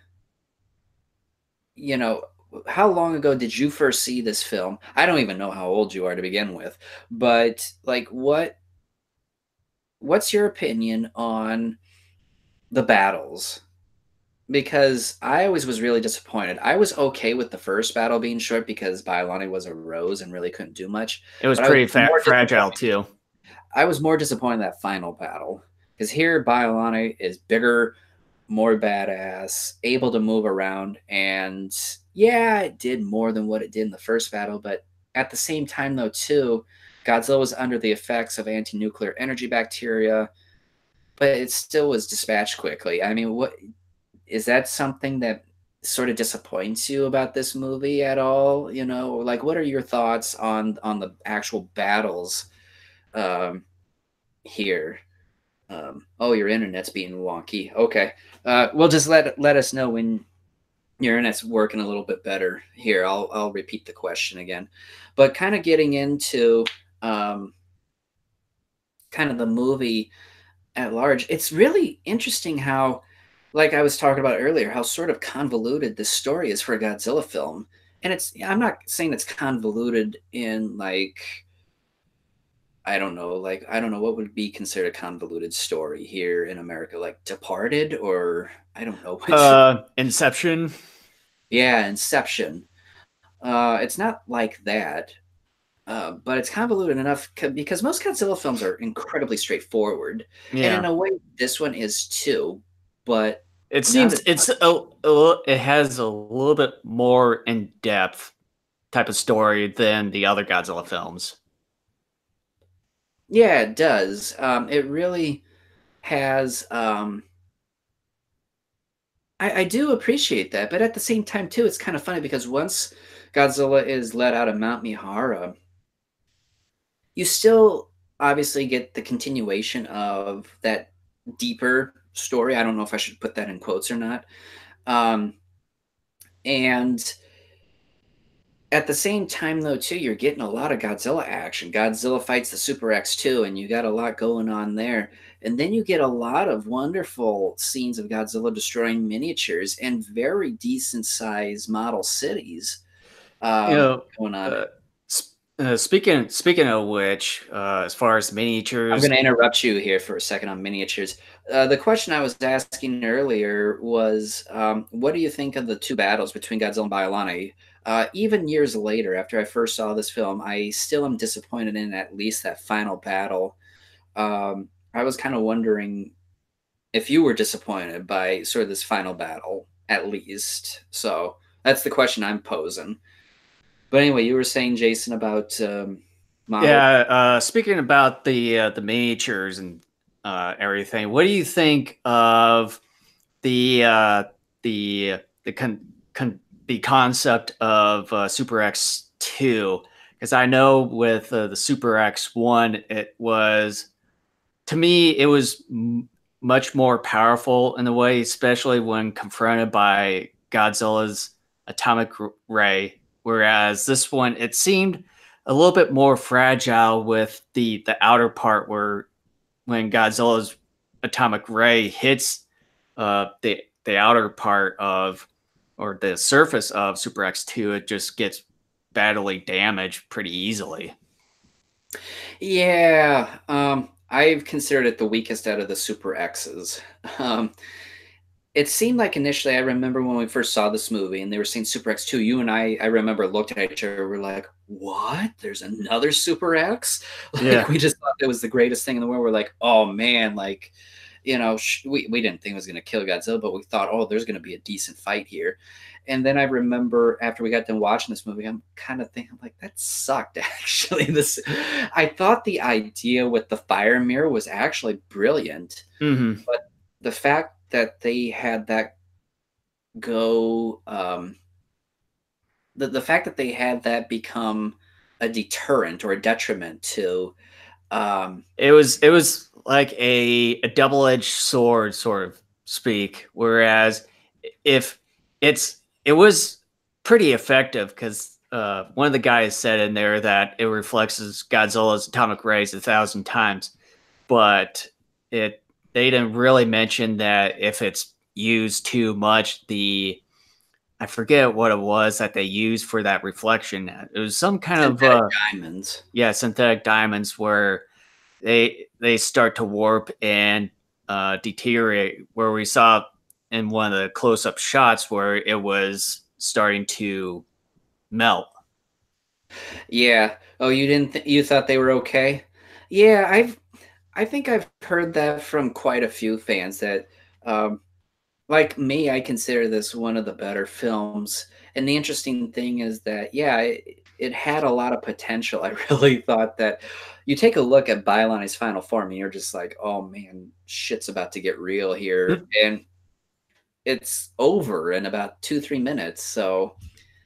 you know, how long ago did you first see this film? I don't even know how old you are to begin with, but like, what's your opinion on the battles? Because I always was really disappointed. I was okay with the first battle being short because Biollante was a rose and really couldn't do much, it was but I was pretty more fragile disappointed. too. I was more disappointed in that final battle because here Biollante is bigger, more badass, able to move around, and yeah, it did more than what it did in the first battle. But at the same time, though, too, Godzilla was under the effects of anti-nuclear energy bacteria, but it still was dispatched quickly. I mean, what is that something that sort of disappoints you about this movie at all? You know, like what are your thoughts on the actual battles um, here? Oh, your internet's being wonky. Okay, well, just let us know when your internet's working a little bit better. Here, I'll repeat the question again, but kind of getting into um, kind of the movie at large. It's really interesting how, like I was talking about earlier, how sort of convoluted this story is for a Godzilla film. And I'm not saying it's convoluted in like, I don't know what would be considered a convoluted story here in America, like Departed, or I don't know what. Inception. Yeah, Inception. It's not like that. But it's convoluted enough because most Godzilla films are incredibly straightforward, and in Yeah. a way, this one is too, but It not seems as it's much. it has a little bit more in depth type of story than the other Godzilla films. Yeah, it does. It really has. I do appreciate that, but at the same time, too, it's kind of funny because once Godzilla is let out of Mount Mihara, you still obviously get the continuation of that deeper story. I don't know if I should put that in quotes or not. Um, and at the same time, though, too, you're getting a lot of Godzilla action. Godzilla fights the Super X too, and you got a lot going on there. And then you get a lot of wonderful scenes of Godzilla destroying miniatures and very decent sized model cities You know, going on. uh, speaking of which, as far as I'm miniatures, going to interrupt you here for a second on miniatures. The question I was asking earlier was, what do you think of the two battles between Godzilla and Biollante? Even years later, after I first saw this film, I still am disappointed in at least that final battle. I was kind of wondering if you were disappointed by sort of this final battle, at least. So that's the question I'm posing. But anyway, you were saying, Jason, about model. yeah. Speaking about the miniatures and everything, what do you think of the uh, the the concept of Super X2? Because I know with the Super X1, it was, to me, it was much more powerful in a way, especially when confronted by Godzilla's atomic ray. Whereas this one, it seemed a little bit more fragile with the outer part, where when Godzilla's atomic ray hits the outer part of, or the surface of Super X2, it just gets badly damaged pretty easily. Yeah, I've considered it the weakest out of the Super X's. Um, it seemed like initially, I remember when we first saw this movie and they were saying Super X2, you and I remember looked at each other, we're like, what? There's another Super X? Like, Yeah. we just thought it was the greatest thing in the world. We're like, oh man, like, you know, we didn't think it was going to kill Godzilla, but we thought, oh, there's going to be a decent fight here. And then I remember after we got done watching this movie, I'm kind of thinking like that sucked actually. This I thought the idea with the fire mirror was actually brilliant, Hmm. but the fact that they had that go the fact that they had that become a deterrent or a detriment to um It was like a double-edged sword, sort of speak. Whereas if it was pretty effective, because one of the guys said in there that it reflects Godzilla's atomic rays 1,000 times, but it they didn't really mention that if it's used too much, the I forget what it was that they used for that reflection. It was some kind of synthetic diamonds. yeah, synthetic diamonds, where they start to warp and deteriorate. Where we saw in one of the close up shots where it was starting to melt. Yeah. Oh, you didn't you thought they were okay? Yeah, I think I've heard that from quite a few fans that um like me, I consider this one of the better films. And the interesting thing is that, yeah, it had a lot of potential. I really thought that you take a look at Biolante's final form, and you're just like, oh man, shit's about to get real here, and it's over in about 2-3 minutes. So,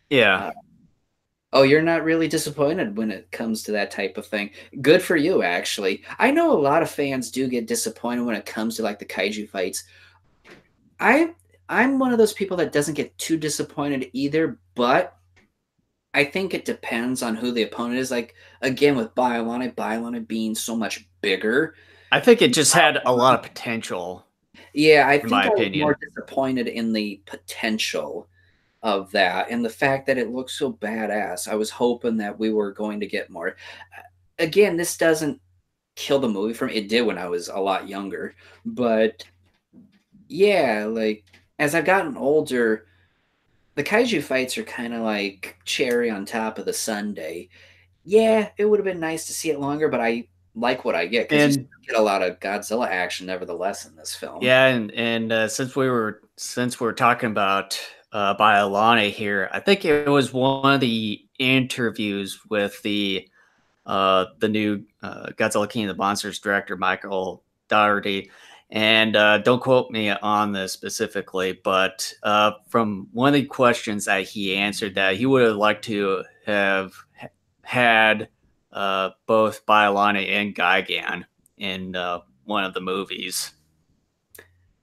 Yeah. uh, oh, you're not really disappointed when it comes to that type of thing. Good for you, actually. I know a lot of fans do get disappointed when it comes to like the kaiju fights. I I'm one of those people that doesn't get too disappointed either, but I think it depends on who the opponent is. Like again with Biollante being so much bigger. I think it just had a lot of potential, Yeah, I in my think I was more opinion. disappointed in the potential of that and the fact that it looks so badass. I was hoping that we were going to get more. Again, this doesn't kill the movie for me. It did when I was a lot younger, but yeah, like as I've gotten older, the kaiju fights are kind of like cherry on top of the sundae. Yeah, it would have been nice to see it longer, but I like what I get because you And still get a lot of Godzilla action nevertheless in this film. yeah, and since we're talking about Biollante here, I think it was one of the interviews with the new Godzilla King of the Monsters director Michael Dougherty. And don't quote me on this specifically, but from one of the questions that he answered, that he would have liked to have had both Biollante and Gigan in one of the movies.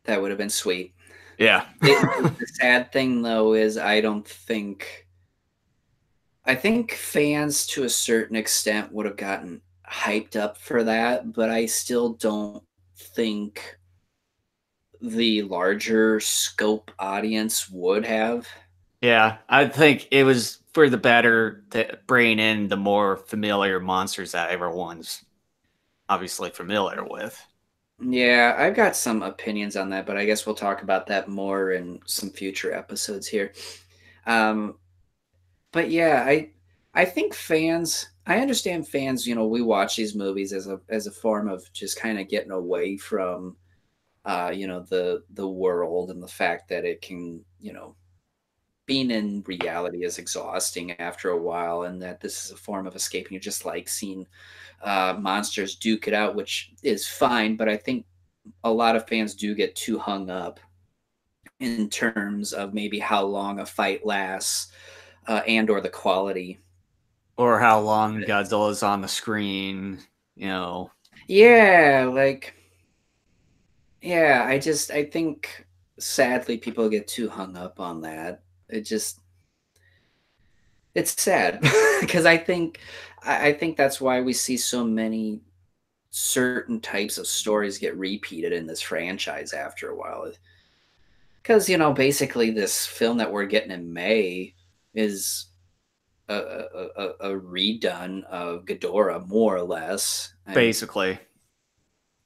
That would have been sweet. Yeah. The sad thing though is I think fans to a certain extent would have gotten hyped up for that, but I still don't think the larger scope audience would have. Yeah, I think it was for the better to bring in the more familiar monsters that everyone's obviously familiar with. Yeah, I've got some opinions on that, but I guess we'll talk about that more in some future episodes here. Um, but yeah, I think fans I understand fans, we watch these movies as a form of just kind of getting away from the world and the fact that it can, being in reality is exhausting after a while, and that this is a form of escape. And you just like seeing monsters duke it out, which is fine. But I think a lot of fans do get too hung up in terms of maybe how long a fight lasts and or the quality. Or how long Godzilla's on the screen, you know. Yeah, like yeah, I think sadly people get too hung up on that. It's sad because I think that's why we see so many certain types of stories get repeated in this franchise after a while. Because basically, this film that we're getting in May is a redone of Ghidorah, more or less. Basically.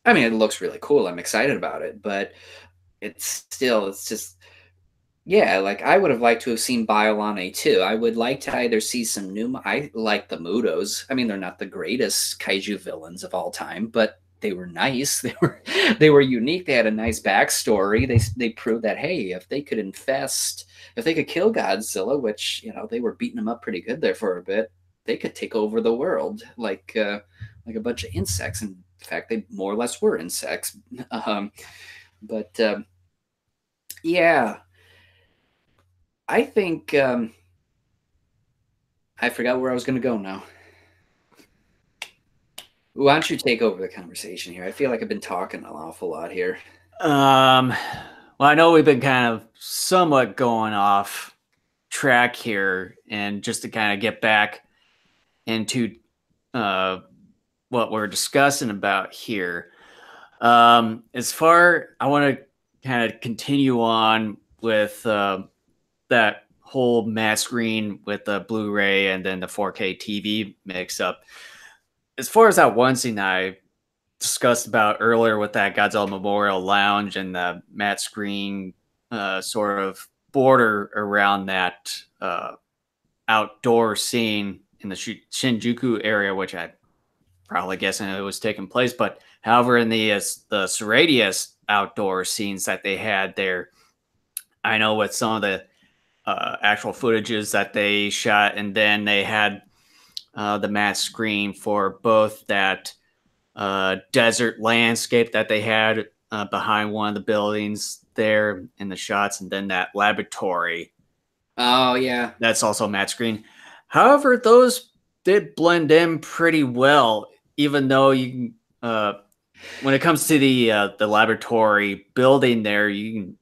I mean, it looks really cool. I'm excited about it, but it's just yeah, like I would have liked to have seen Biollante too. I would like to either see some new. I like the Mutos. I mean, they're not the greatest kaiju villains of all time, but they were nice. They were unique. They had a nice backstory. They proved that hey, if they could kill Godzilla, which they were beating him up pretty good there for a bit, they could take over the world like a bunch of insects. In fact, they more or less were insects. Um, but yeah. I think I forgot where I was going to go now. Why don't you take over the conversation here? I feel like I've been talking an awful lot here. Um well, I know we've been kind of somewhat going off track here, and just to kind of get back into uh what we're discussing about here. As far I want to kind of continue on with that whole matte screen with the Blu-ray and then the 4K TV mix up. As far as that one scene I discussed about earlier with that Godzilla Memorial Lounge and the matte screen sort of border around that outdoor scene in the Shinjuku area, which I probably guessing it was taking place. But however, in the Serradius outdoor scenes that they had there, I know with some of the actual footages that they shot, and then they had the matte screen for both that desert landscape that they had behind one of the buildings there in the shots, and then that laboratory. Oh yeah. That's also matte screen. However, those did blend in pretty well, even though you when it comes to the laboratory building there, you can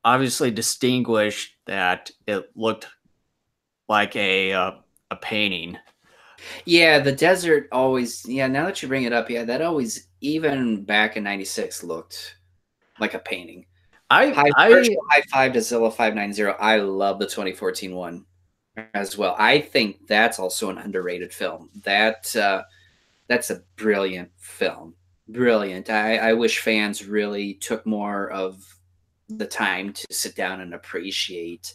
obviously distinguish that it looked like a painting. Yeah, the desert always, yeah, now that you bring it up, yeah, that always, even back in 96, looked like a painting. I High I virtual high five to Zilla 590. I love the 2014 one as well. I think that's also an underrated film. That's a brilliant film. Brilliant. I wish fans really took more of the time to sit down and appreciate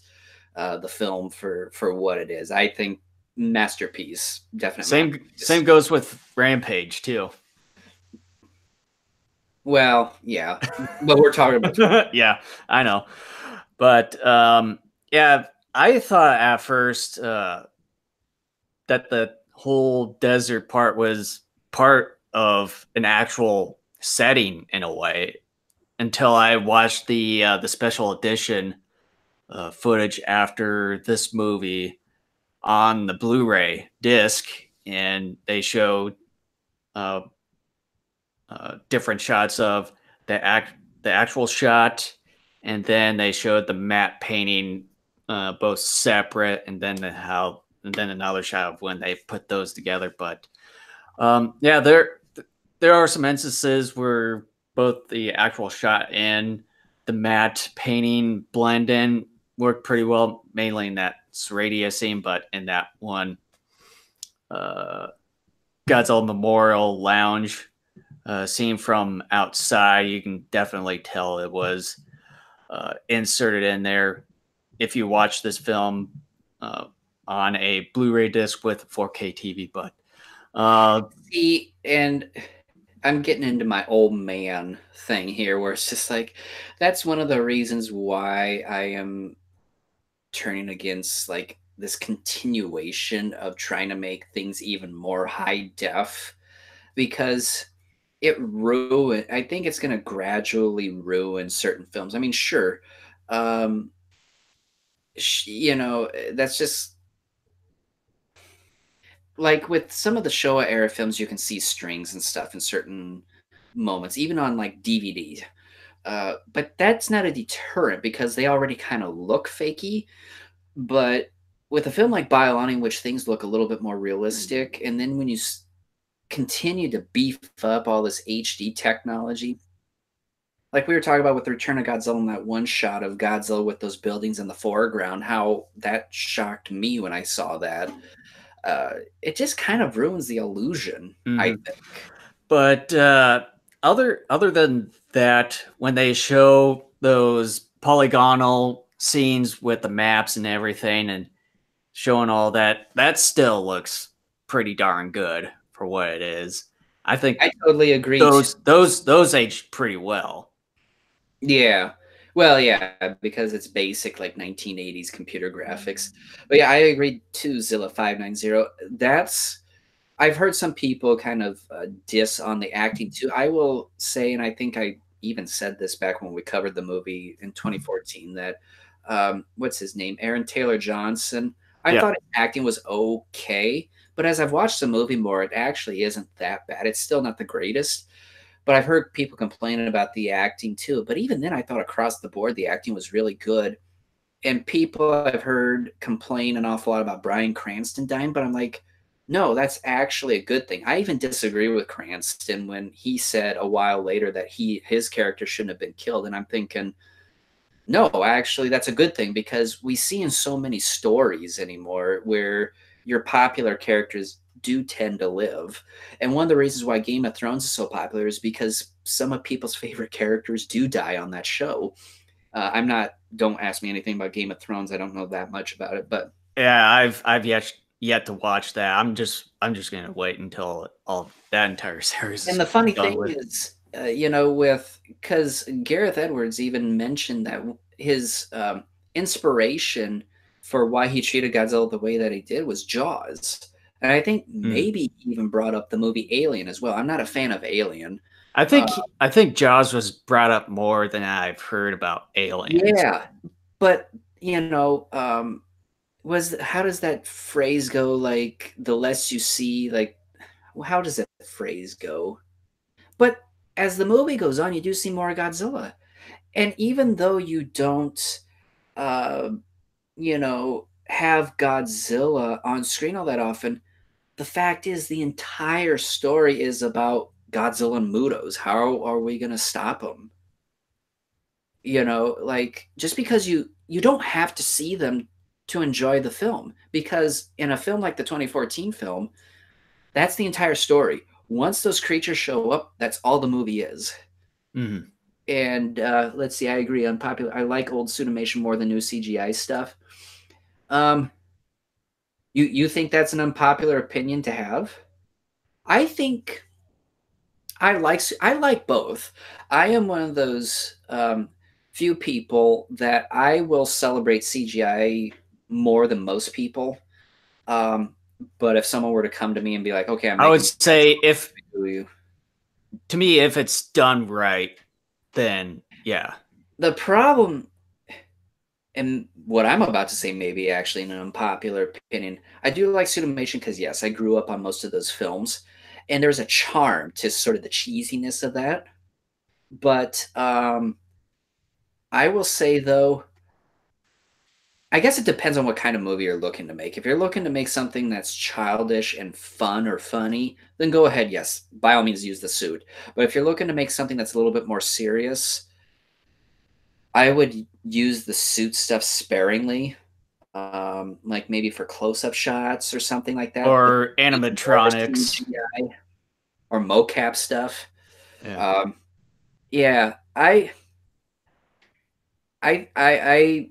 the film for what it is. I think masterpiece, definite same masterpiece. goes with Rampage too. Well, yeah, but we're talking about 20. Yeah, I know. But yeah, I thought at first that the whole desert part was part of an actual setting in a way until I watched the special edition footage after this movie on the Blu-ray disc, and they showed uh, different shots of the actual shot, and then they showed the matte painting both separate, and then another shot of when they put those together. But yeah, there are some instances where both the actual shot and the matte painting blend in work pretty well, mainly in that Seradia scene, but in that one uh, Godzilla Memorial Lounge scene from outside, you can definitely tell it was inserted in there. If you watch this film uh, on a Blu-ray disc with a 4K TV, but See, and I'm getting into my old man thing here, where it's just like that's one of the reasons why I am turning against like this continuation of trying to make things even more high def, because I think it's going to gradually ruin certain films. I mean, sure, um that's just like with some of the Showa era films, you can see strings and stuff in certain moments, even on like DVD. But that's not a deterrent because they already kind of look fakey. But with a film like Biollante, in which things look a little bit more realistic, and then when you continue to beef up all this HD technology, like we were talking about with the Return of Godzilla, and that one shot of Godzilla with those buildings in the foreground, how that shocked me when I saw that. It just kind of ruins the illusion, I mhm. think. But other than that, when they show those polygonal scenes with the maps and everything, and showing all that, that still looks pretty darn good for what it is. I think I totally agree too. those aged pretty well. Yeah. Well, yeah, because it's basic like 1980s computer graphics. But yeah, I agree too, Zilla 590. That's I've heard some people kind of diss on the acting too. I will say, and I think I even said this back when we covered the movie in 2014, that what's his name? Aaron Taylor Johnson. I Yeah, thought his acting was okay, but as I've watched the movie more, it actually isn't that bad. It's still not the greatest, but I've heard people complaining about the acting too. But even then, I thought across the board the acting was really good. And people I've heard complain an awful lot about Bryan Cranston dying, but I'm like, no, that's actually a good thing. I even disagree with Cranston when he said a while later that his character shouldn't have been killed. And I'm thinking, no, actually, that's a good thing, because we see in so many stories anymore where your popular characters do tend to live. And one of the reasons why Game of Thrones is so popular is because some of people's favorite characters do die on that show. I'm not, don't ask me anything about Game of Thrones. I don't know that much about it, but yeah, I've yet to watch that. I'm just gonna wait until all that entire series and is the funny done thing with. is, with because Gareth Edwards even mentioned that his inspiration for why he treated Godzilla the way that he did was Jaws. And I think Mm. maybe he even brought up the movie Alien as well. I'm not a fan of Alien. Uh, I think Jaws was brought up more than I've heard about aliens. yeah, but you know, was how does that phrase go? Like the less you see, like how does that phrase go? But as the movie goes on, you do see more Godzilla, and even though you don't, uh, have Godzilla on screen all that often, the fact is the entire story is about Godzilla and Mutos. How are we going to stop them? Like just because you don't have to see them to enjoy the film, because in a film like the 2014 film, that's the entire story. Once those creatures show up, that's all the movie is. Mm. And let's see, I agree. Unpopular. I like old Sudomation more than new CGI stuff. Um, you think that's an unpopular opinion to have? I think I like both. I am one of those few people that I will celebrate CGI more than most people. Um, but if someone were to come to me and be like, "Okay, I'm I would making say if you," to me if it's done right, then yeah. the problem, and what I'm about to say, maybe actually an unpopular opinion, I do like Sudomation because yes, I grew up on most of those films, and there's a charm to sort of the cheesiness of that. But I will say though, I guess it depends on what kind of movie you're looking to make. If you're looking to make something that's childish and fun or funny, then go ahead, yes, by all means use the suit. But if you're looking to make something that's a little bit more serious, I would use the suit stuff sparingly, like maybe for close-up shots or something like that. But Or even more animatronics. CGI or mocap stuff. Yeah. Um, yeah, I, I, I,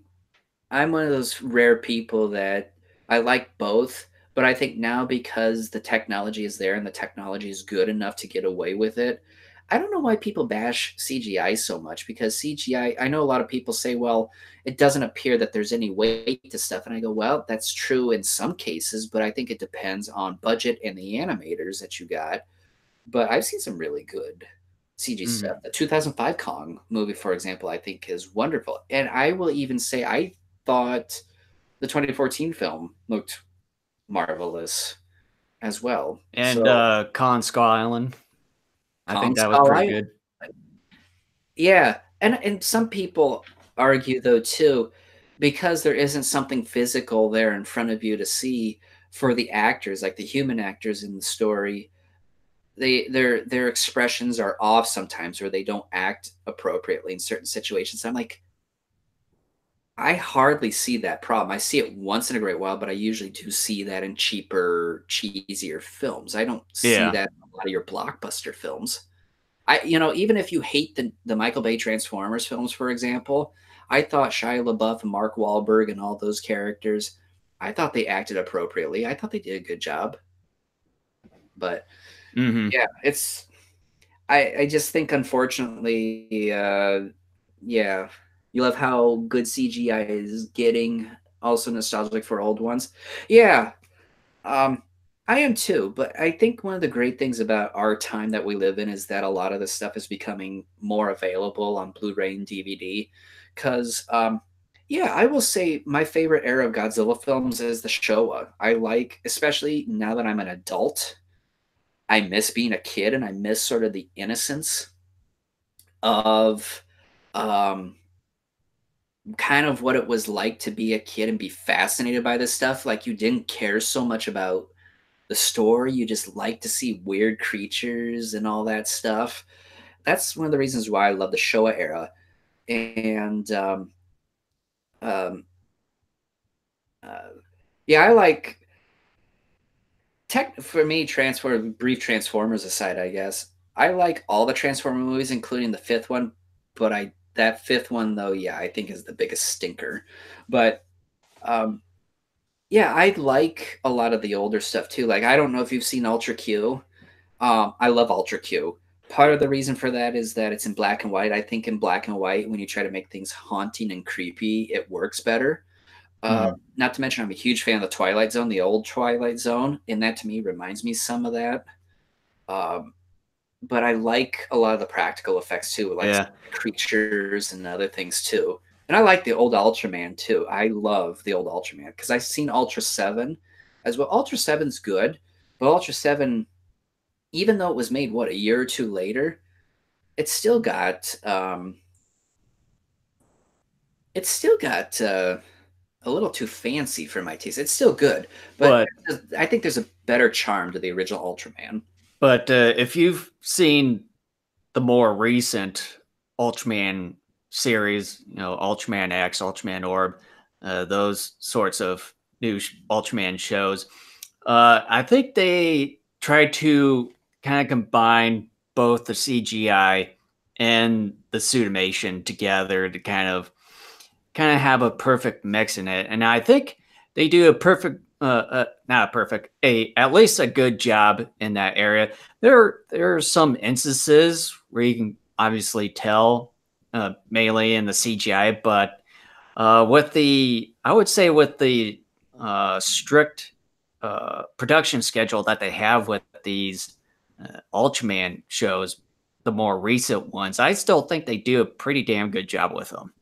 I'm one of those rare people that I like both, but I think now because the technology is there and the technology is good enough to get away with it, I don't know why people bash CGI so much, because I know a lot of people say, well, it doesn't appear that there's any weight to stuff. And I go, well, that's true in some cases, but I think it depends on budget and the animators that you got. But I've seen some really good CG stuff. Mm. The 2005 Kong movie, for example, I think is wonderful. And I will even say I thought the 2014 film looked marvelous as well. And So Kong Skull Island. I Kong think that was Skull pretty Island, good. yeah, and some people argue though too, because there isn't something physical there in front of you to see for the actors, like the human actors in the story. Their expressions are off sometimes, or they don't act appropriately in certain situations. I'm like, I hardly see that problem. I see it once in a great while, but I usually do see that in cheaper, cheesier films. I don't see Yeah. that in a lot of your blockbuster films. Even if you hate the Michael Bay Transformers films, for example, I thought Shia LaBeouf and Mark Wahlberg and all those characters, I thought they acted appropriately. I thought they did a good job. But Hmm. yeah, I just think unfortunately, yeah, you love how good CGI is getting. Also nostalgic for old ones. Yeah, um, I am too. But I think one of the great things about our time that we live in is that a lot of this stuff is becoming more available on Blu-ray and DVD. Because, yeah, I will say my favorite era of Godzilla films is the Showa. I like, especially now that I'm an adult, I miss being a kid and I miss sort of the innocence of um, kind of what it was like to be a kid and be fascinated by this stuff. Like you didn't care so much about the story, you just like to see weird creatures and all that stuff. That's one of the reasons why I love the Showa era. And um, uh, yeah, I like tech for me. Transformers aside, I guess I like all the Transformer movies, including the fifth one. But that fifth one though, yeah, I think is the biggest stinker. But um, yeah, I like a lot of the older stuff too. Like I don't know if you've seen Ultra Q. I love Ultra Q. Part of the reason for that is that it's in black and white. I think in black and white, when you try to make things haunting and creepy, it works better. Not to mention, I'm a huge fan of the Twilight Zone, the old Twilight Zone, and that to me reminds me some of that. Um, but I like a lot of the practical effects too, like Yeah. creatures and other things too. And I like the old Ultraman too. I love the old Ultraman because I've seen Ultra 7 as well. Ultra 7's good, but Ultra 7, even though it was made, what, a year or two later, it's still got it's still got a little too fancy for my taste. It's still good, but But I think there's a better charm to the original Ultraman. if you've seen the more recent Ultraman series, Ultraman X, Ultraman Orb, those sorts of new Ultraman shows, I think they tried to kind of combine both the CGI and the suitimation together to kind of have a perfect mix in it. And I think they do a perfect, not perfect, at least a good job in that area. There are some instances where you can obviously tell, mainly in the CGI, but I would say with the strict production schedule that they have with these Ultraman shows, the more recent ones, I still think they do a pretty damn good job with them.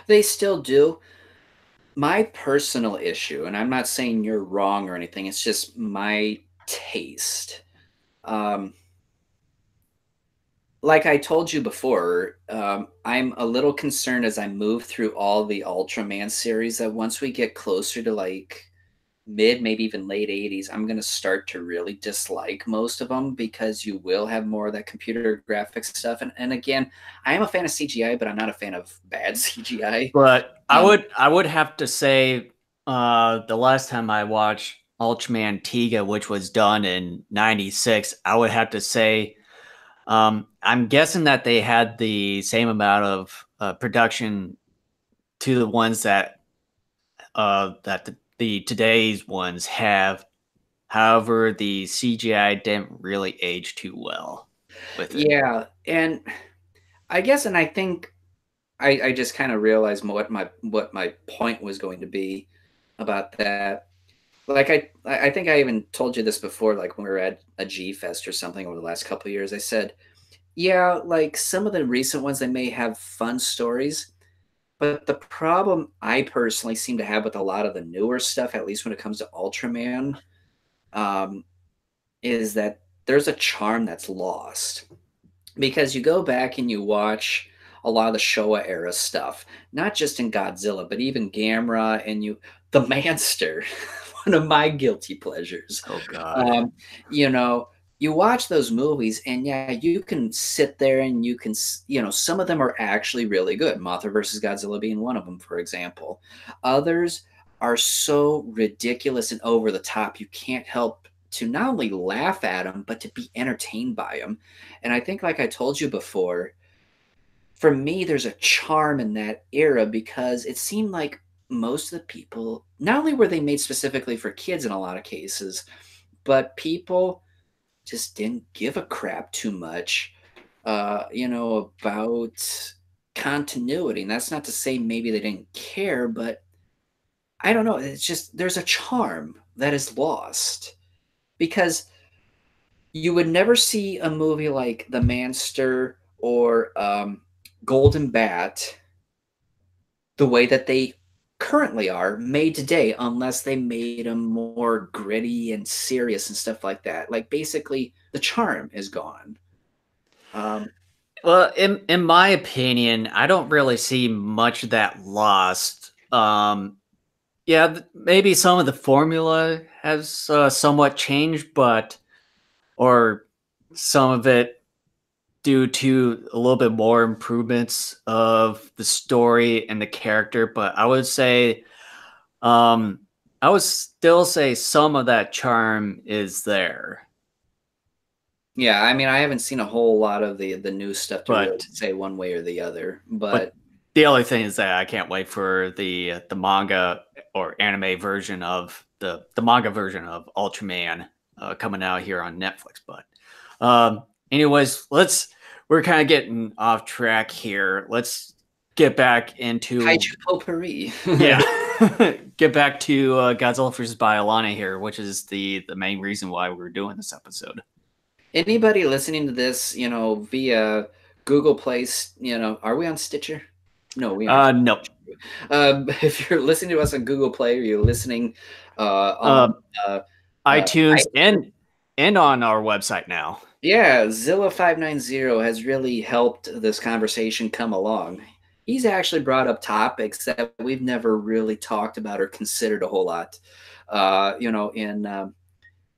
They still do. My personal issue, and I'm not saying you're wrong or anything, it's just my taste. Um, like I told you before, I'm a little concerned as I move through all the Ultraman series that once we get closer to like mid, maybe even late 80s, I'm going to start to really dislike most of them because you will have more of that computer graphics stuff. And again, I am a fan of CGI, but I'm not a fan of bad CGI. But I Um, would I would have to say the last time I watched Ultraman Tiga, which was done in '96, I would have to say I'm guessing that they had the same amount of production to the ones that the today's ones have. However, the CGI didn't really age too well with it. yeah. And I guess, and I think I just kind of realized what my point was going to be about that. Like I think I even told you this before, like when we were at a G Fest or something over the last couple of years. I said, yeah, like some of the recent ones, they may have fun stories, but the problem I personally seem to have with a lot of the newer stuff, at least when it comes to Ultraman, um, is that there's a charm that's lost because you go back and you watch a lot of the Showa era stuff, not just in Godzilla, but even Gamera and the Manster, one of my guilty pleasures. Oh God. Um, you know, you watch those movies, and yeah, you can sit there and you can, some of them are actually really good. Mothra versus Godzilla being one of them, for example. Others are so ridiculous and over the top, you can't help to not only laugh at them, but to be entertained by them. And I think, like I told you before, for me, there's a charm in that era because it seemed like most of the people, not only were they made specifically for kids in a lot of cases, but people just didn't give a crap too much, about continuity. And that's not to say maybe they didn't care, but I don't know. It's just there's a charm that is lost because you would never see a movie like The Manster or Golden Bat the way that they currently are made today unless they made them more gritty and serious and stuff like that. Like basically the charm is gone. Um, Well, in my opinion, I don't really see much of that lost. Yeah, maybe some of the formula has somewhat changed, but or some of it due to a little bit more improvements of the story and the character. But um, I would still say some of that charm is there. yeah, I mean I haven't seen a whole lot of the new stuff to really But say one way or the other, But but the only thing is that I can't wait for the manga or anime version of the manga version of Ultraman coming out here on Netflix. But anyways, we're kind of getting off track here. Let's get back into Kaiju potpourri. yeah. get back to Godzilla vs. Biollante here, which is the main reason why we're doing this episode. Anybody listening to this, via Google Place, are we on Stitcher? No, we aren't. No. If you're listening to us on Google Play or you're listening Uh, on iTunes and on our website now. yeah, Zilla590 has really helped this conversation come along. He's actually brought up topics that we've never really talked about or considered a whole lot, in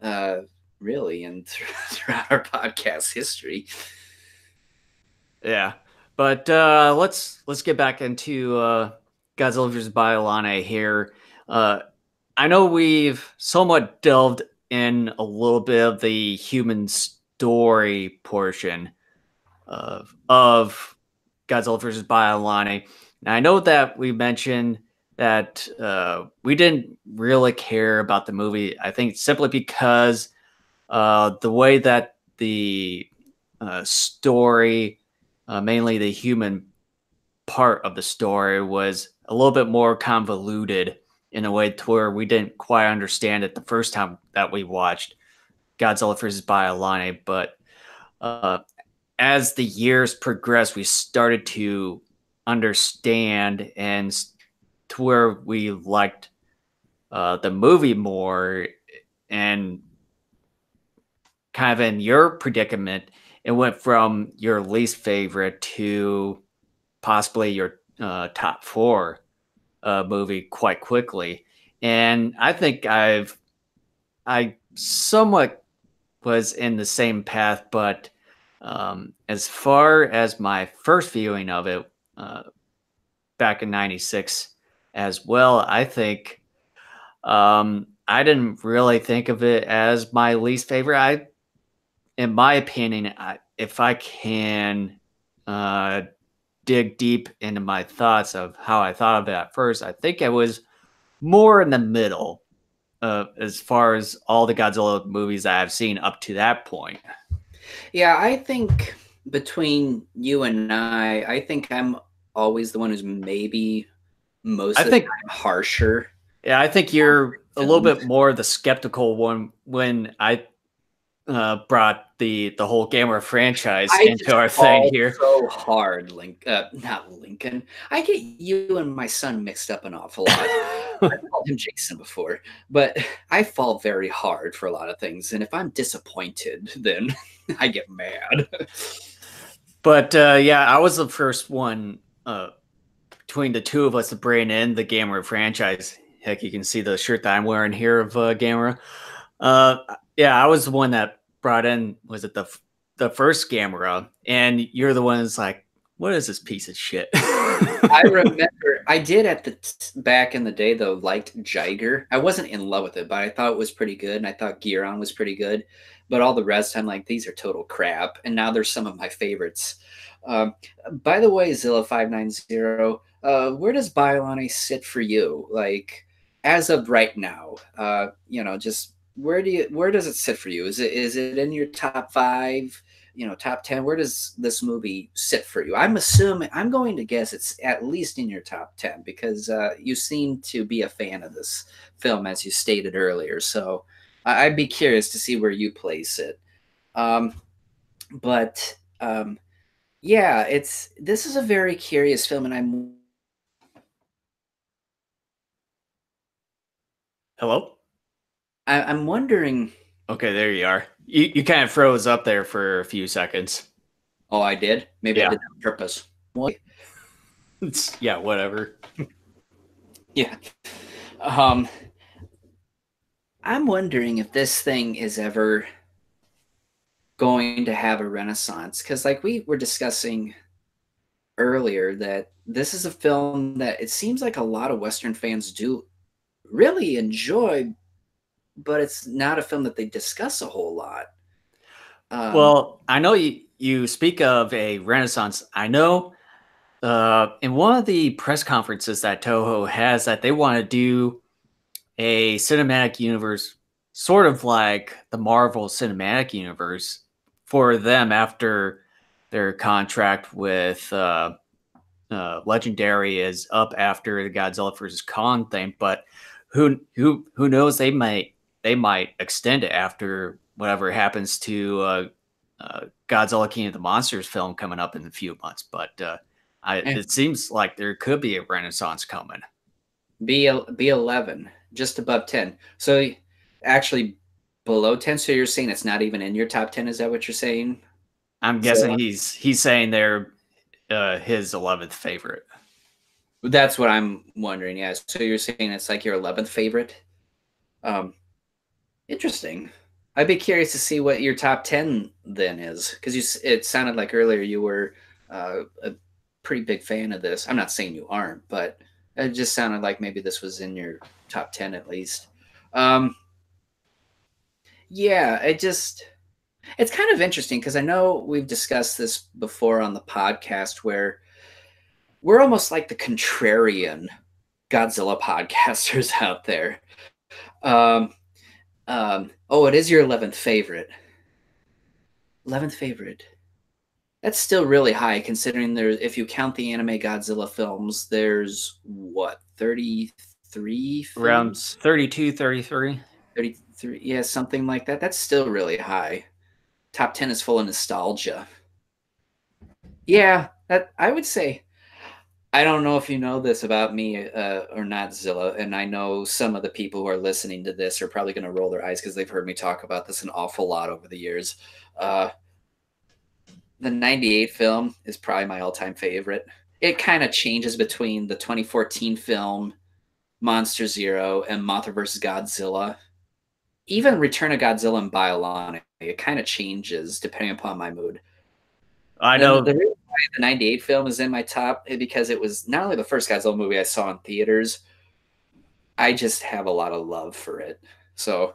uh, really and throughout our podcast history. Yeah, but let's get back into Godzilla vs. Biollante here. I know we've somewhat delved in a little bit of the human story portion of Godzilla vs. Biollante. Now, I know that we mentioned that we didn't really care about the movie. I think simply because the way that the story, mainly the human part of the story, was a little bit more convoluted in a way to where we didn't quite understand it the first time that we watched Godzilla vs. Biollante. But as the years progressed, we started to understand and to where we liked the movie more. And kind of in your predicament, it went from your least favorite to possibly your top four movie quite quickly. And I think I somewhat was in the same path, but as far as my first viewing of it back in '96 as well, I think I didn't really think of it as my least favorite. In my opinion, if I can dig deep into my thoughts of how I thought of it at first, I think I was more in the middle as far as all the Godzilla movies I have seen up to that point. Yeah, I think between you and I think I'm always the one who's maybe most I of the think, time harsher. yeah, I think you're a little Films. bit more the skeptical one when I brought the whole Gamera franchise I into just our thing fall here. so hard, not Lincoln. I get you and my son mixed up an awful lot. I called him Jason before, but I fall very hard for a lot of things, and if I'm disappointed, then I get mad. But yeah, I was the first one between the two of us to bring in the Gamera franchise. Heck, you can see the shirt that I'm wearing here of Gamera. Yeah, I was the one that brought in, was it the first Gamera, and you're the one that's like, what is this piece of shit? I remember I did back in the day though liked Jiger. I wasn't in love with it, but I thought it was pretty good, and I thought Giron was pretty good. But all the rest, I'm like, these are total crap. And now they're some of my favorites. Um, by the way, Zilla590, where does Biollante sit for you? Like, as of right now, just where does it sit for you? Is it in your top five? Top 10? Where does this movie sit for you? I'm going to guess it's at least in your top 10 because you seem to be a fan of this film, as you stated earlier. So I'd be curious to see where you place it. Um, but yeah, this is a very curious film, and Hello? I'm wondering. Okay, there you are. You kind of froze up there for a few seconds. Oh, I did. Maybe I Yeah. did that on purpose. Yeah, whatever. Yeah. Um, I'm wondering if this thing is ever going to have a renaissance, because like we were discussing earlier, that this is a film that it seems like a lot of Western fans do really enjoy, but it's not a film that they discuss a whole lot. Well, I know you speak of a renaissance. I know in one of the press conferences that Toho has that they want to do a cinematic universe, sort of like the Marvel Cinematic Universe for them after their contract with Legendary is up after the Godzilla versus Kong thing, but who knows? They might extend it after whatever happens to Godzilla King of the Monsters film coming up in a few months. But Eh, it seems like there could be a renaissance coming. B11, just above 10. So actually below 10. So you're saying it's not even in your top 10? Is that what you're saying? I'm So guessing he's saying they're his 11th favorite. that's what I'm wondering. Yeah. So you're saying it's like your 11th favorite? Um, Interesting. I'd be curious to see what your top 10 then is, because it sounded like earlier you were a pretty big fan of this. I'm not saying you aren't, but it just sounded like maybe this was in your top 10 at least. Um, yeah, it's kind of interesting because I know we've discussed this before on the podcast where we're almost like the contrarian Godzilla podcasters out there. Um, oh, it is your 11th favorite. 11th favorite. That's still really high considering if you count the anime Godzilla films, there's what, 33 Around films? 32, 33. 33, yeah, something like that. That's still really high. Top 10 is full of nostalgia. Yeah, that I would say. I don't know if you know this about me or not, Zilla, and I know some of the people who are listening to this are probably going to roll their eyes because they've heard me talk about this an awful lot over the years. Uh, the 98 film is probably my all-time favorite. It kind of changes between the 2014 film Monster Zero and Mothra vs. Godzilla. Even Return of Godzilla and Biollante, it kind of changes depending upon my mood. I And know. the reason why the 98 film is in my top is because it was not only the first Godzilla movie I saw in theaters, I just have a lot of love for it. So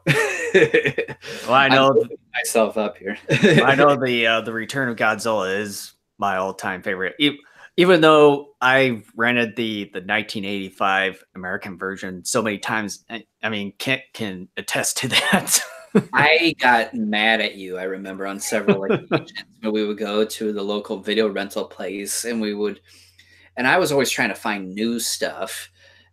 Well, I I'm know. building myself up here. I know the Return of Godzilla is my all time favorite. Even though I rented the 1985 American version so many times, I mean, Kent can attest to that. I got mad at you, I remember, on several occasions when we would go to the local video rental place and I was always trying to find new stuff.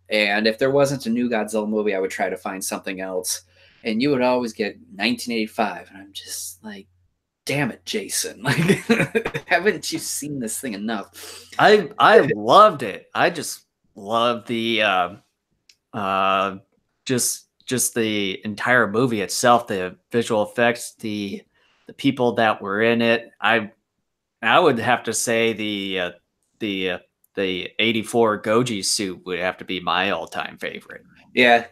And if there wasn't a new Godzilla movie, I would try to find something else. And you would always get 1985. And I'm just like, damn it, Jason. Like, haven't you seen this thing enough? I loved it. I just loved the uh, just the entire movie itself, the visual effects, the people that were in it. I would have to say the the '84 Goji suit would have to be my all time favorite. Yeah.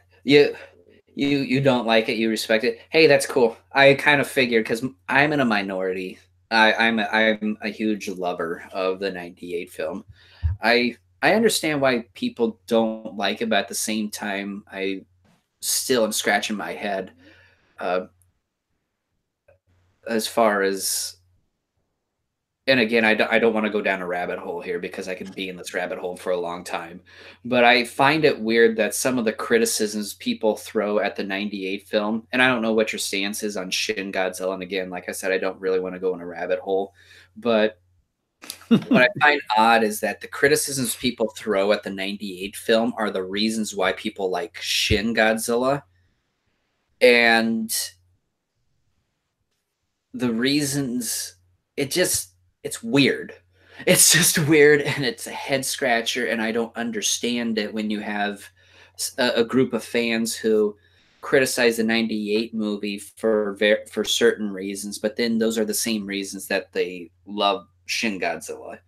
You don't like it, you respect it. Hey, that's cool. I kind of figured because I'm in a minority. I'm a huge lover of the '98 film. I understand why people don't like it, but at the same time, I still am scratching my head uh, as far as. And again, I don't want to go down a rabbit hole here because I could be in this rabbit hole for a long time. But I find it weird that some of the criticisms people throw at the '98 film, and I don't know what your stance is on Shin Godzilla. And again, like I said, I don't really want to go in a rabbit hole. But what I find odd is that the criticisms people throw at the '98 film are the reasons why people like Shin Godzilla. And the reasons it's weird. It's just weird and it's a head scratcher and I don't understand it when you have a group of fans who criticize the '98 movie for certain reasons, but then those are the same reasons that they love Shin Godzilla.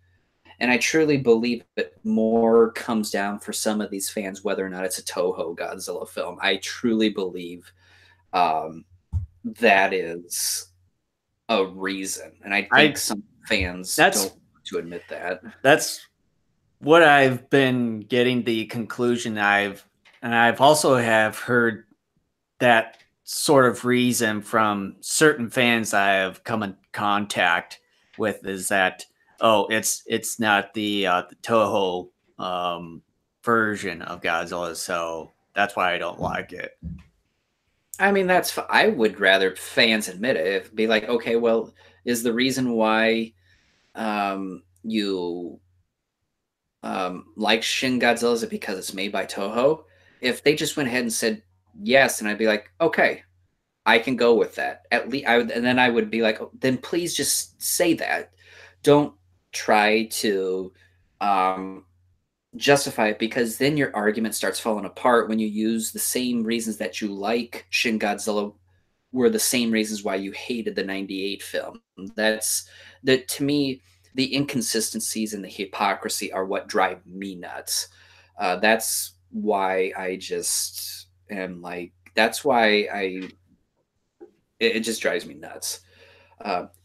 And I truly believe it more comes down for some of these fans whether or not it's a Toho Godzilla film. I truly believe um, that is a reason, and I think I some fans don't that's want to admit that. that's what I've been getting the conclusion I've also have heard that sort of reason from certain fans I have come in contact with is that it's not the Toho version of Godzilla, so that's why I don't like it. I mean, I would rather fans admit it. It'd be like, okay, well, is the reason why you like Shin Godzilla? Is it because it's made by Toho? If they just went ahead and said yes, and I'd be like, okay, I can go with that. At least I would, and then I would be like, oh, then please just say that. Don't try to um, justify it, because then your argument starts falling apart when you use the same reasons that you like Shin Godzilla were the same reasons why you hated the 98 film. That's that to me, the inconsistencies and the hypocrisy are what drive me nuts. That's why I just am like, that's why it just drives me nuts.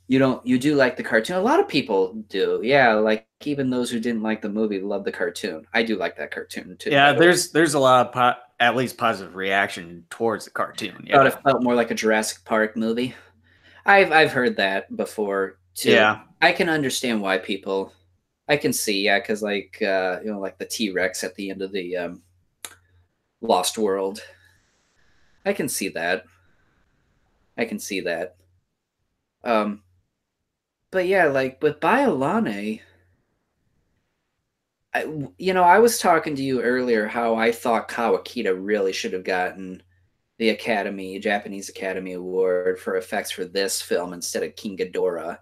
You do like the cartoon. A lot of people do. Yeah, like even those who didn't like the movie love the cartoon. I do like that cartoon too, by Yeah, the way. there's a lot of at least positive reaction towards the cartoon. Thought it Yeah, felt more like a Jurassic Park movie. I've heard that before too. yeah, I can understand why people. I can see, yeah, because like like the T Rex at the end of the Lost World. I can see that. I can see that. Um, but yeah, like with Biollante, I was talking to you earlier how I thought Kawakita really should have gotten the Japanese Academy Award for effects for this film instead of King Ghidorah.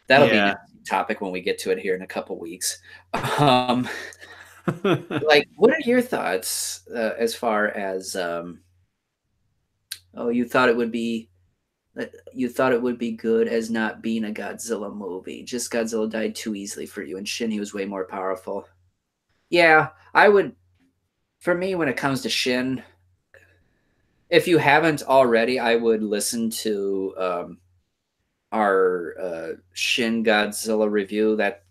That'll be an yeah. interesting topic when we get to it here in a couple weeks. Um, like, what are your thoughts as far as oh, you thought it would be good as not being a Godzilla movie. Just Godzilla died too easily for you, and Shin, he was way more powerful. Yeah, I would. For me, when it comes to Shin, if you haven't already, I would listen to our Shin Godzilla review. That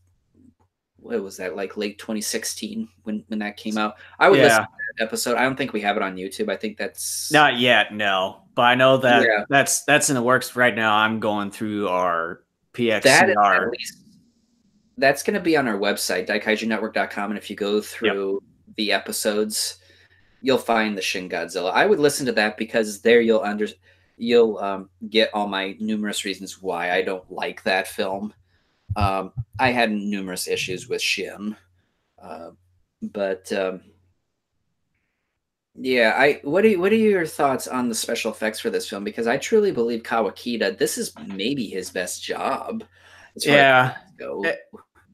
what was that, like late 2016 when that came out? I would listen Yeah, to that episode. I don't think we have it on YouTube. I think that's not yet, no. But I know that yeah. that's in the works right now. I'm going through our That is at PXCR. least that's going to be on our website, daikaijunetwork.com, and if you go Yep. through the episodes, you'll find the Shin Godzilla. I would listen to that because there you'll get all my numerous reasons why I don't like that film. I had numerous issues with Shin, uh, but yeah, I what are your thoughts on the special effects for this film? Because I truly believe Kawakita, this is maybe his best job as far as Yeah. go. A-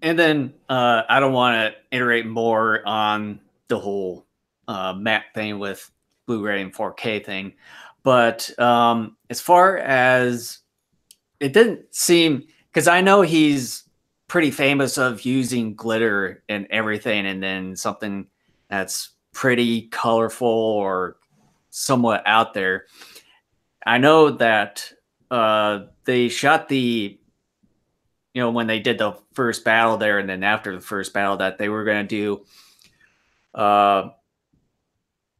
And then I don't want to iterate more on the whole map thing with Blu-ray and 4K thing, but as far as it didn't seem, because I know he's pretty famous of using glitter and everything, and then something that's pretty colorful or somewhat out there. I know that they shot the, when they did the first battle there, and then after the first battle, that they were going to do uh,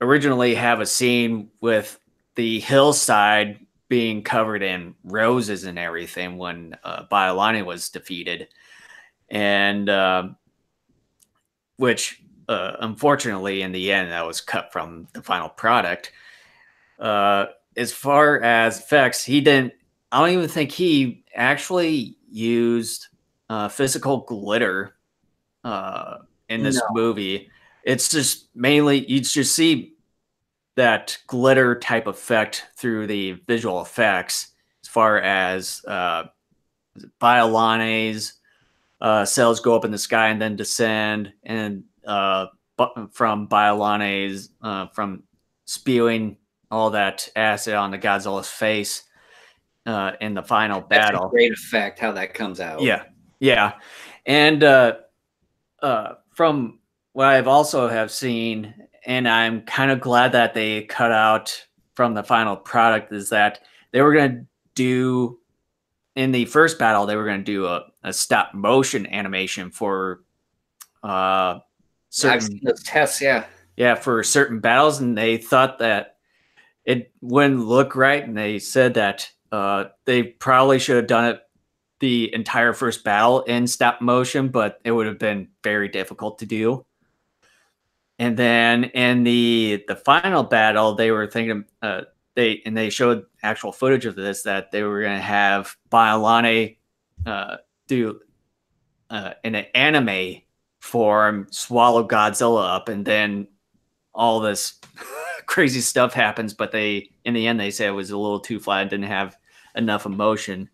originally have a scene with the hillside being covered in roses and everything when Biollante was defeated, and which unfortunately in the end that was cut from the final product. Uh, as far as effects, he didn't. I don't even think he actually used physical glitter uh, in No, this movie. It's just mainly you just see that glitter type effect through the visual effects. As far as Biolante's cells go up in the sky and then descend, and from Biolante's from spewing all that acid on the Godzilla's face in the final that's a battle. great effect how that comes out. Yeah, yeah, and from what I've also have seen, and I'm kind of glad that they cut out from the final product, is that they were going to do in the first battle, they were going to do a stop motion animation for uh, I've seen certain, those tests. Yeah, yeah, for certain battles, and they thought that it wouldn't look right, and they said that they probably should have done it the entire first battle in stop motion, but it would have been very difficult to do. And then in the final battle, they were thinking they showed actual footage of this, that they were going to have Biollante do in an anime form, swallow Godzilla up, and then all this crazy stuff happens. But in the end, they say it was a little too flat, didn't have enough emotion.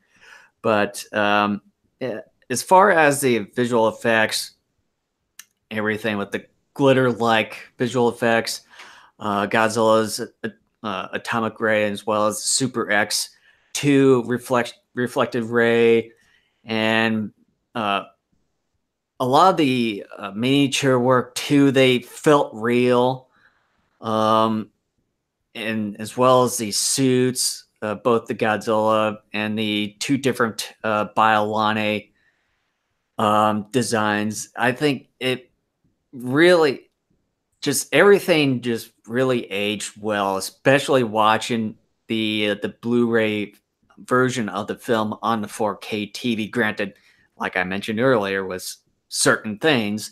But as far as the visual effects, everything with the glitter-like visual effects, Godzilla's atomic ray, as well as Super X2 reflective ray, and a lot of the miniature work too, they felt real. And as well as the suits, both the Godzilla and the two different Biollante designs. I think it really just everything just really aged well, especially watching the Blu-ray version of the film on the 4K TV. Granted, like I mentioned earlier, was certain things,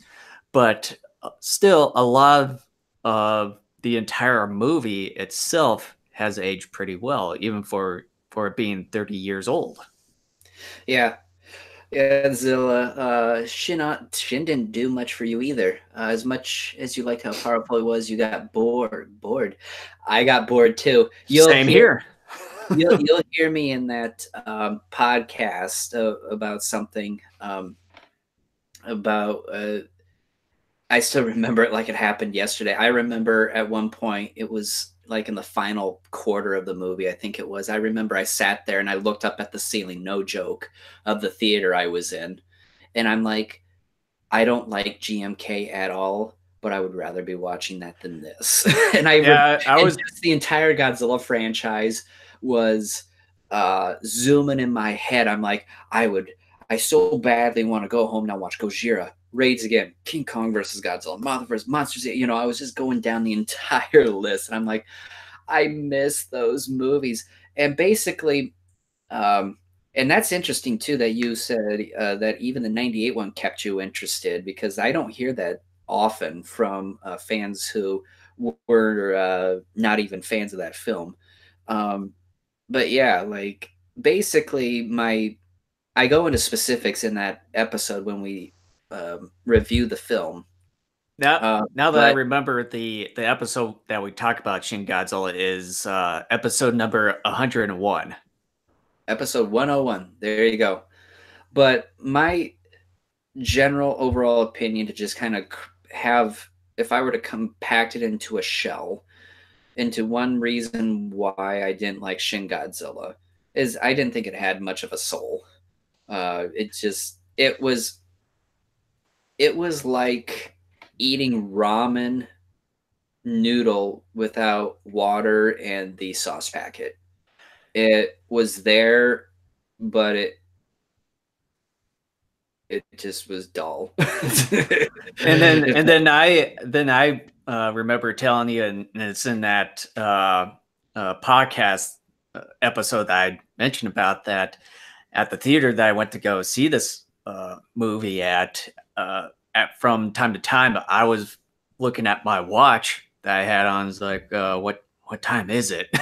but still a lot of the entire movie itself has aged pretty well, even for it being 30 years old. Yeah. Godzilla, Shin didn't do much for you either. As much as you liked how powerful he was, you got bored. I got bored too. Same here. You'll hear me in that podcast about something about. I still remember it like it happened yesterday. I remember at one point it was like in the final quarter of the movie, I think it was. I remember I sat there and I looked up at the ceiling, no joke, of the theater I was in, and I'm like, I don't like GMK at all, but I would rather be watching that than this. And just the entire Godzilla franchise was zooming in my head. I'm like, I so badly want to go home now, watch Gojira, Raids again, King Kong versus Godzilla, Mothra versus Monsters. You know, I was just going down the entire list, and I'm like, I miss those movies. And basically, and that's interesting too that you said that even the '98 one kept you interested, because I don't hear that often from fans who were not even fans of that film. Um, but yeah, like basically, I go into specifics in that episode when we review the film. Now that I But remember, the episode that we talk about Shin Godzilla is episode number 101. episode 101, there you go. But my general overall opinion, to just kind of have, if I were to compact it into a shell, into one reason why I didn't like Shin Godzilla, is I didn't think it had much of a soul. It was like eating ramen noodle without water and the sauce packet. It was there, but it just was dull. and then I remember telling you, and it's in that podcast episode that I mentioned about that at the theater that I went to go see this movie at from time to time. I was looking at my watch that I had on. It's like, what time is it?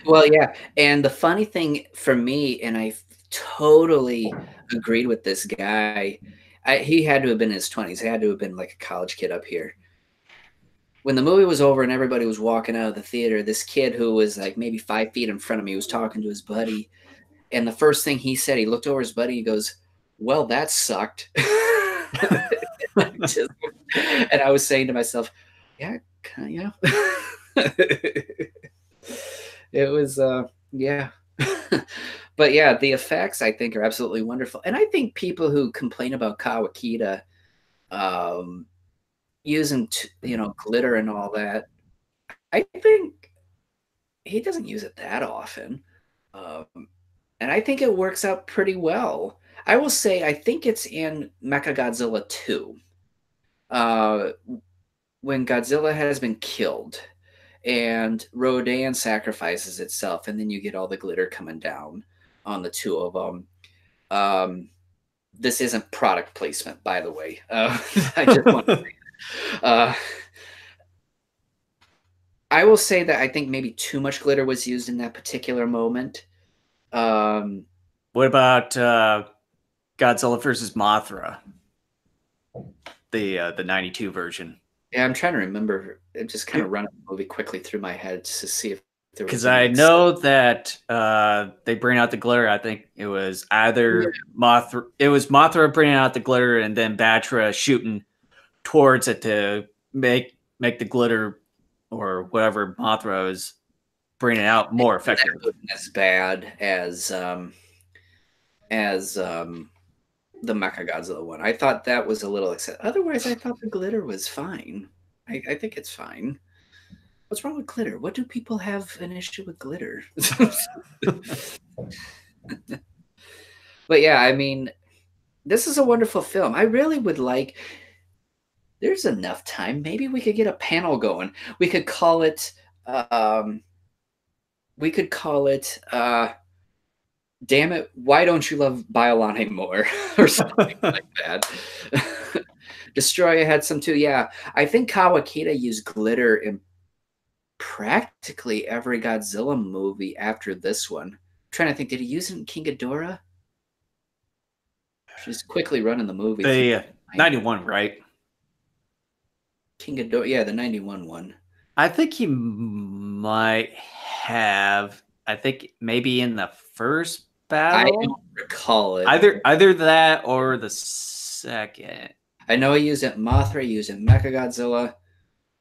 Well, yeah. And the funny thing for me, and I totally agreed with this guy, he had to have been in his 20s. He had to have been like a college kid up here. When the movie was over and everybody was walking out of the theater, this kid who was like maybe 5 feet in front of me was talking to his buddy. And the first thing he said, he looked over his buddy, he goes, "Well, that sucked." And I was saying to myself, yeah, yeah. It was yeah. But yeah, the effects I think are absolutely wonderful. And I think people who complain about Kawakita um using glitter and all that, I think he doesn't use it that often. Um and I think it works out pretty well. I will say I think it's in Mechagodzilla 2. Uh when Godzilla has been killed and Rodan sacrifices itself, and then you get all the glitter coming down on the two of them. This isn't product placement, by the way. I just want to say, I will say that I think maybe too much glitter was used in that particular moment. What about Godzilla versus Mothra? the '92 version. Yeah, I'm trying to remember. It just kind of It, running the movie quickly through my head to see if there Because was any I exception. know that they bring out the glitter. I think it was either Mothra. It was Mothra bringing out the glitter, and then Batra shooting towards it to make the glitter or whatever Mothra is bringing out more effective. That wasn't as bad as the Mechagodzilla one. I thought that was a little excessive. Otherwise, I thought the glitter was fine. I think it's fine. What's wrong with glitter? What do people have an issue with glitter? But yeah, I mean, this is a wonderful film. I really would like. There's enough time. Maybe we could get a panel going. We could call it. Um, we could call it. Damn it! Why don't you love Biollante more, or something like that? Destroya had some too. Yeah, I think Kawakita used glitter in practically every Godzilla movie after this one. I'm trying to think, did he use it in King Ghidorah? Just quickly running the movie through The 91, right? King Ghidorah, yeah, the 91 one. I think he might have. I think maybe in the first I battle. don't recall it. Either that or the second. I know he used it in Mothra, he used it in Mechagodzilla.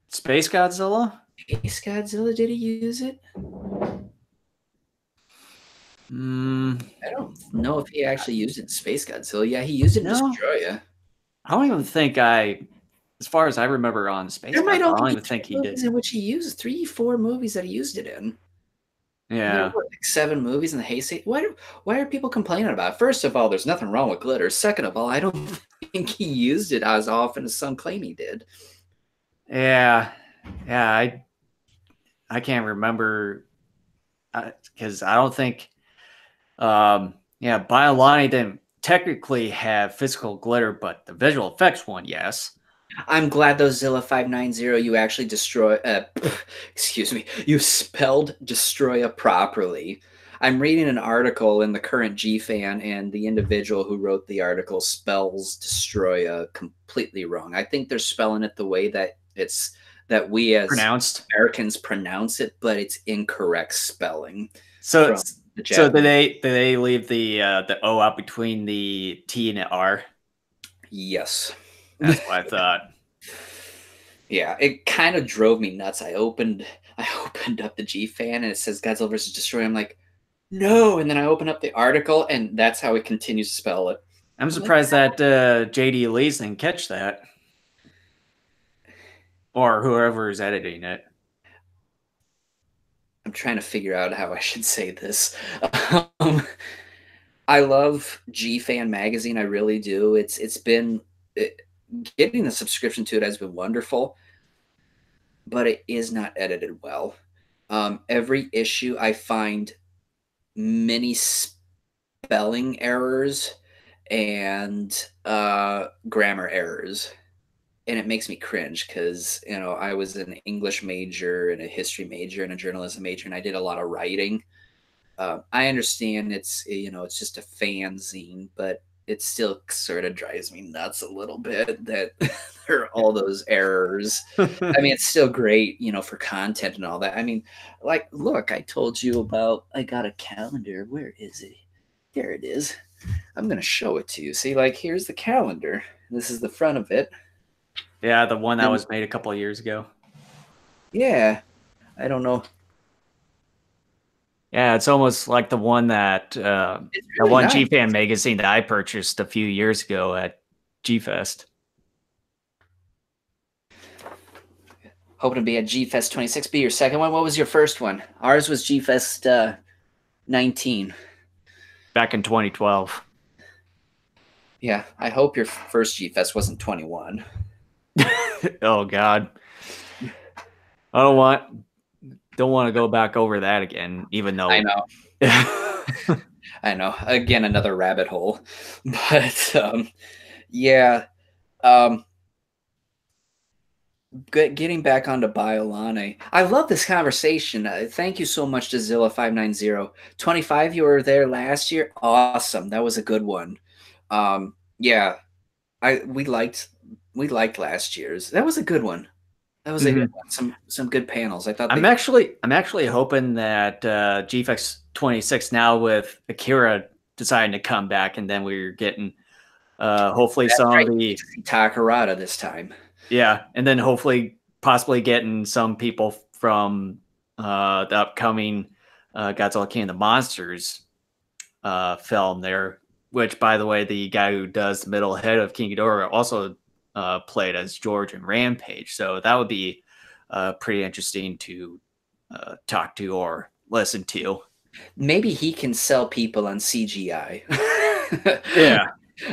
Space Godzilla? Space Godzilla, did he use it? I don't know if he actually used it in Space Godzilla. Yeah, he used it in Destroya. I don't even think as far as I remember on Space Godzilla, I don't even think he did. In which he used 3-4 movies that he used it in. Yeah. Like 7 movies in the Heisei. Why are people complaining about it? First of all, there's nothing wrong with glitter. Second of all, I don't think he used it as often as some claim he did. Yeah. I can't remember because I don't think Biollante didn't technically have physical glitter, but the visual effects one, yes. I'm glad though, Zilla 590, you actually excuse me, you spelled Destroya properly. I'm reading an article in the current G-Fan, and the individual who wrote the article spells Destroya completely wrong. I think they're spelling it the way that we as Americans pronounce it, but it's incorrect spelling. So did they leave the O out between the T and the R? Yes. That's what I thought. Yeah, it kind of drove me nuts. I opened up the G-Fan and it says Godzilla vs. Destroyer. I'm like, no. And then I open up the article and that's how it continues to spell it. I'm surprised that JD Lee's didn't catch that. Or whoever is editing it. I'm trying to figure out how I should say this. I love G-Fan magazine. I really do. Getting the subscription to it has been wonderful, but it is not edited well. Every issue I find many spelling errors and grammar errors, and it makes me cringe because I was an English major and a history major and a journalism major, and I did a lot of writing. I understand it's just a fanzine, but it still sort of drives me nuts a little bit that there are all those errors. I mean, it's still great, for content and all that. I mean, like, look, I told you about, I got a calendar. Where is it? There it is. I'm going to show it to you. See, like, here's the calendar. This is the front of it. Yeah, the one that was made a couple of years ago. Yeah. I don't know. Yeah, it's almost like the one that one nice. G-Fan magazine that I purchased a few years ago at G-Fest. Hoping to be at G-Fest 26. Be your second one. What was your first one? Ours was G-Fest 19. Back in 2012. Yeah, I hope your first G-Fest wasn't 21. Oh, God. I don't want to go back over that again, even though I know. I know. Again, another rabbit hole. But yeah. Getting back onto Biollante. I love this conversation. Thank you so much to Zilla590. 25, you were there last year. Awesome. That was a good one. Yeah. We liked We liked last year's. That was a good one. That was a good Mhm. one. Some good panels. I thought I'm actually hoping that GFX 26 now with Akira deciding to come back, and then we're getting hopefully that's some right. of You get the to see Takarada this time. yeah, and then hopefully possibly getting some people from the upcoming Godzilla King of the Monsters film there. Which, by the way, the guy who does the middle head of King Ghidorah also played as George in Rampage, so that would be pretty interesting to talk to or listen to. Maybe he can sell people on CGI. Yeah,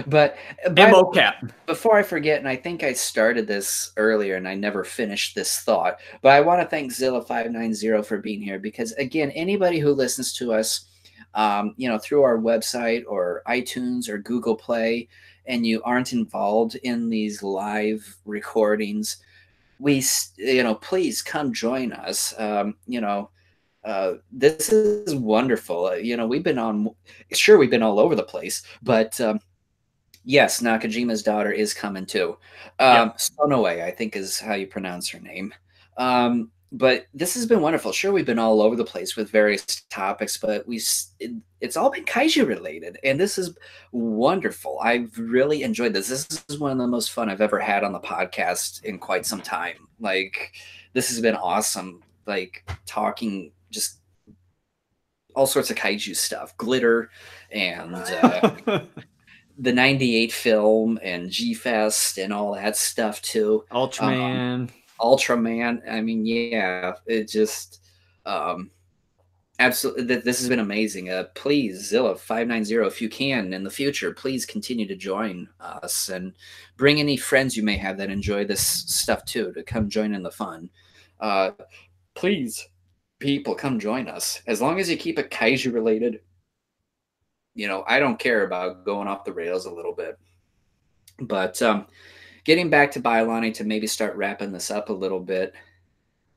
But and by the way, mocap. before I forget, and I think I started this earlier and I never finished this thought, but I want to thank Zilla590 for being here because, again, anybody who listens to us, through our website or iTunes or Google Play, and you aren't involved in these live recordings, please come join us. This is wonderful. We've been all over the place, but yes, Nakajima's daughter is coming too. Yep. Sonoe, I think is how you pronounce her name. But this has been wonderful. Sure, we've been all over the place with various topics, but it's all been kaiju related, and this is wonderful. I've really enjoyed this. This is one of the most fun I've ever had on the podcast in quite some time. Like, this has been awesome. Like, talking just all sorts of kaiju stuff, glitter, and the '98 film and G Fest and all that stuff too. Um, Ultraman. Ultraman. I mean, yeah, it just absolutely. This has been amazing. Please, Zilla590, if you can in the future, please continue to join us and bring any friends you may have that enjoy this stuff too to come join in the fun. Uh, please, people, come join us. As long as you keep it kaiju related, I don't care about going off the rails a little bit. But getting back to Biollante to maybe start wrapping this up a little bit.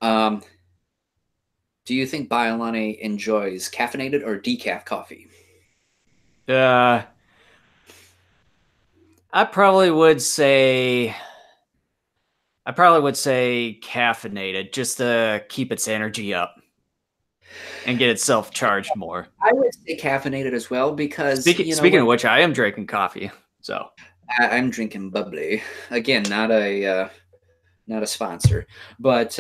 Um, do you think Biollante enjoys caffeinated or decaf coffee? uh, I probably would say I probably would say caffeinated just to keep its energy up and get itself charged more. I would say caffeinated as well because Speaking of which, I am drinking coffee. So I'm drinking bubbly again, not a sponsor, but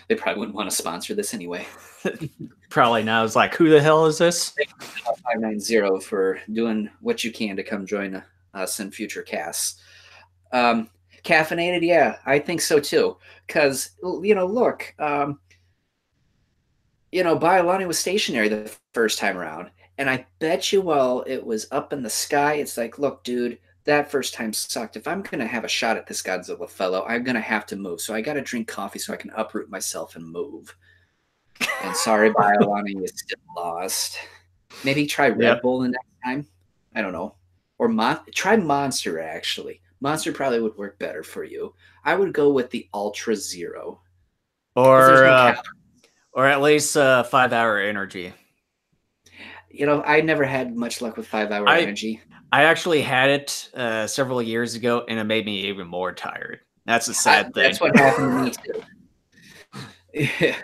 they probably wouldn't want to sponsor this anyway. probably now is like, who the hell is this? 590 for doing what you can to come join us in future casts. Um, Caffeinated, yeah, I think so too. Because look, Biollante was stationary the first time around, and I bet you while it was up in the sky, it's like, look, dude, that first time sucked. If I'm gonna have a shot at this Godzilla fellow, I'm gonna have to move. So I got to drink coffee so I can uproot myself and move. And sorry, Biollante, you still lost. Maybe try Red Yep. Bull the next time. I don't know. Or try Monster, actually. Monster probably would work better for you. I would go with the Ultra Zero because there's Or no uh, calories. or at least 5 hour energy. I never had much luck with 5 hour I energy. I actually had it several years ago, and it made me even more tired. That's a sad thing. That's what happened to me too. Yeah.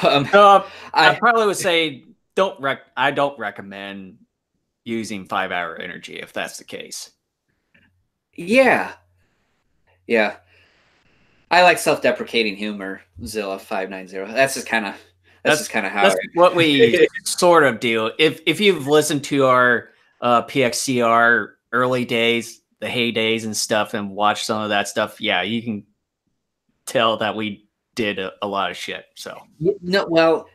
um, I I probably would say I don't recommend using 5 hour energy if that's the case. yeah, yeah. I like self-deprecating humor. Zilla590. That's just kind of how That's what we sort of do. If you've listened to our PXCR early days, the heydays and stuff, and watched some of that stuff, yeah, you can tell that we did a lot of shit. So no, well,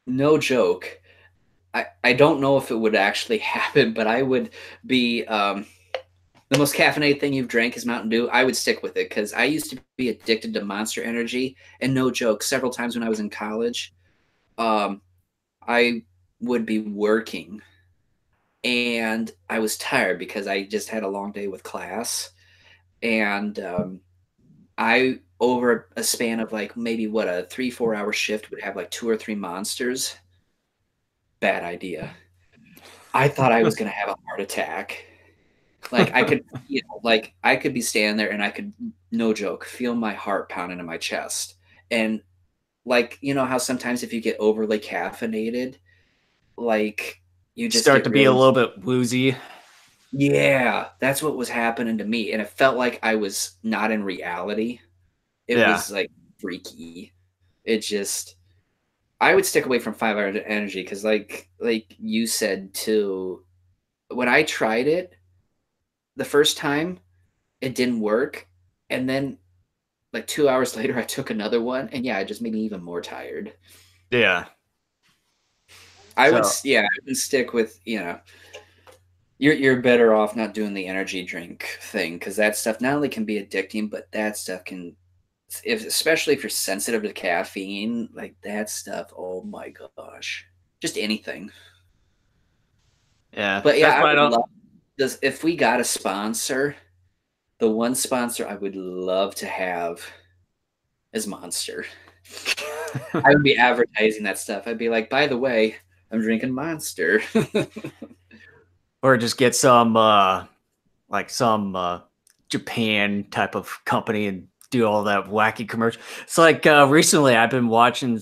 no joke. I don't know if it would actually happen, but I would be the most caffeinated thing you've drank is Mountain Dew. I would stick with it because I used to be addicted to Monster Energy, and no joke, several times when I was in college, um, I would be working and I was tired because I just had a long day with class, and I over a span of like maybe what a 3 4 hour shift would have like two or three monsters. Bad idea. I thought I was gonna have a heart attack. Like I could, like I could be standing there and I could, no joke, feel my heart pounding in my chest. And like, how sometimes if you get overly caffeinated, like you just Start get to be a really, little bit woozy. yeah, that's what was happening to me. And it felt like I was not in reality. It Yeah. was like freaky. It just, I would stick away from 5 hour energy because like you said too, when I tried it the first time, it didn't work. And then like 2 hours later, I took another one, and yeah, it just made me even more tired. Yeah. I would, So yeah, I would stick with, you're better off not doing the energy drink thing because that stuff not only can be addicting, but that stuff can, if especially if you're sensitive to caffeine, like that stuff. Oh my gosh, just anything. yeah, But that's yeah, I why I would don't. love this if we got a sponsor. The one sponsor I would love to have is Monster. I would be advertising that stuff. I'd be like, by the way, I'm drinking Monster. Or just get some like some Japan type of company and do all that wacky commercial. It's like recently I've been watching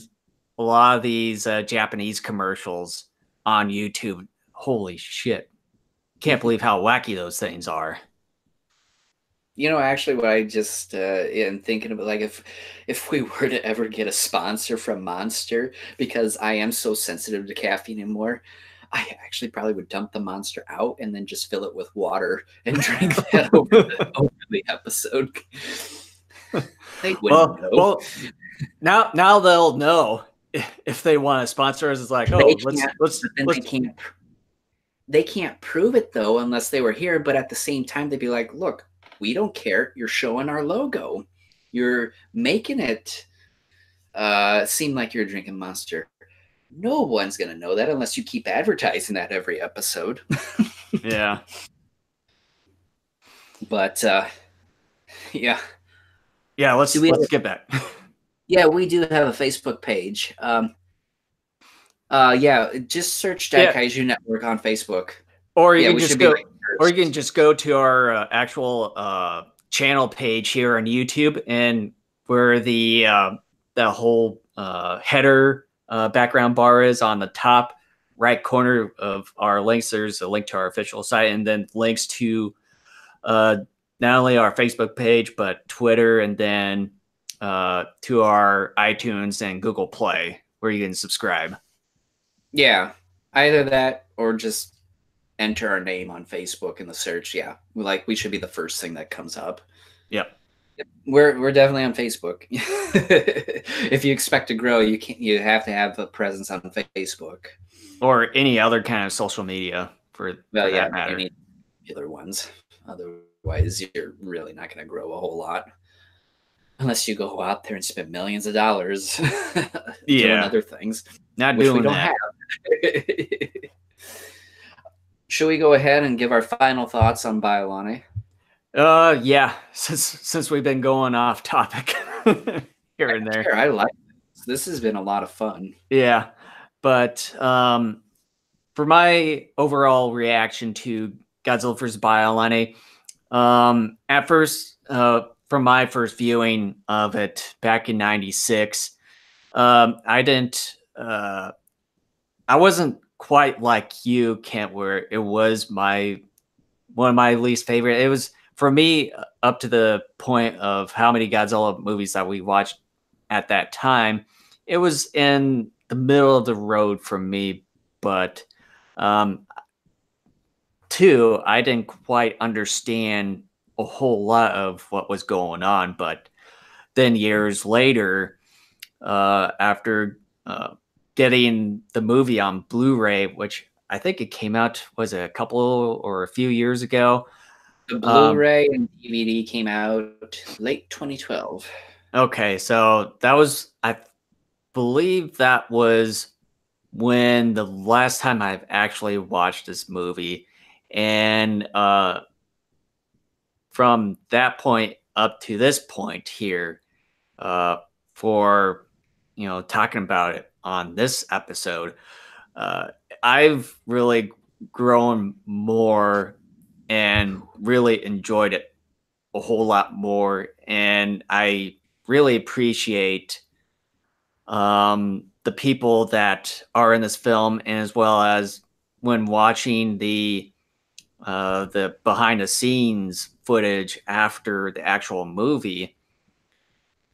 a lot of these Japanese commercials on YouTube. Holy shit. Can't believe how wacky those things are. Actually, what I just am thinking about, like, if we were to ever get a sponsor from Monster, because I am so sensitive to caffeine anymore, I actually probably would dump the Monster out and then just fill it with water and drink that over the episode. They wouldn't know. well, now they'll know if they want to sponsor us. It's like, They oh, can't, but then let's. they can't prove it though unless they were here. But at the same time, they'd be like, "Look, we don't care. You're showing our logo. You're making it seem like you're drinking Monster. No one's gonna know that unless you keep advertising that every episode." Yeah. But yeah, Yeah, do we? let's get back. Yeah, we do have a Facebook page. Yeah, just search Yeah, Kaiju Network on Facebook. or you Yeah, can we just should be go, right or you can first. just go to our actual channel page here on YouTube, and where the whole header background bar is on the top right corner of our links. There's a link to our official site, and then links to uh, not only our Facebook page but Twitter, and then to our iTunes and Google Play, where you can subscribe. Yeah, either that or just enter our name on Facebook in the search. Yeah, we should be the first thing that comes up. Yep. We're definitely on Facebook. If you expect to grow, you have to have a presence on Facebook. Or any other kind of social media Well, for yeah, that matter. any other ones. Otherwise, you're really not going to grow a whole lot unless you go out there and spend millions of dollars doing Yeah, other things, not which we doing don't have. that. Should we go ahead and give our final thoughts on Biollante? Yeah, since we've been going off topic here and there. Sure, I like this. This has been a lot of fun. Yeah, but for my overall reaction to Godzilla vs. Biollante, at first, from my first viewing of it back in '96, I didn't. I wasn't quite like you, Kent, where it was my one of my least favorite. It was for me up to the point of how many Godzilla movies that we watched at that time. It was in the middle of the road for me, but um, two, I didn't quite understand a whole lot of what was going on. But then years later, after getting the movie on Blu-ray, which I think it came out was it a couple or a few years ago. The Um, Blu-ray and DVD came out late 2012. okay, so that was I believe that was when the last time I've actually watched this movie, and from that point up to this point here, uh, for talking about it on this episode, uh, I've really grown more and really enjoyed it a whole lot more. And I really appreciate the people that are in this film, and as well as when watching the behind the scenes footage after the actual movie,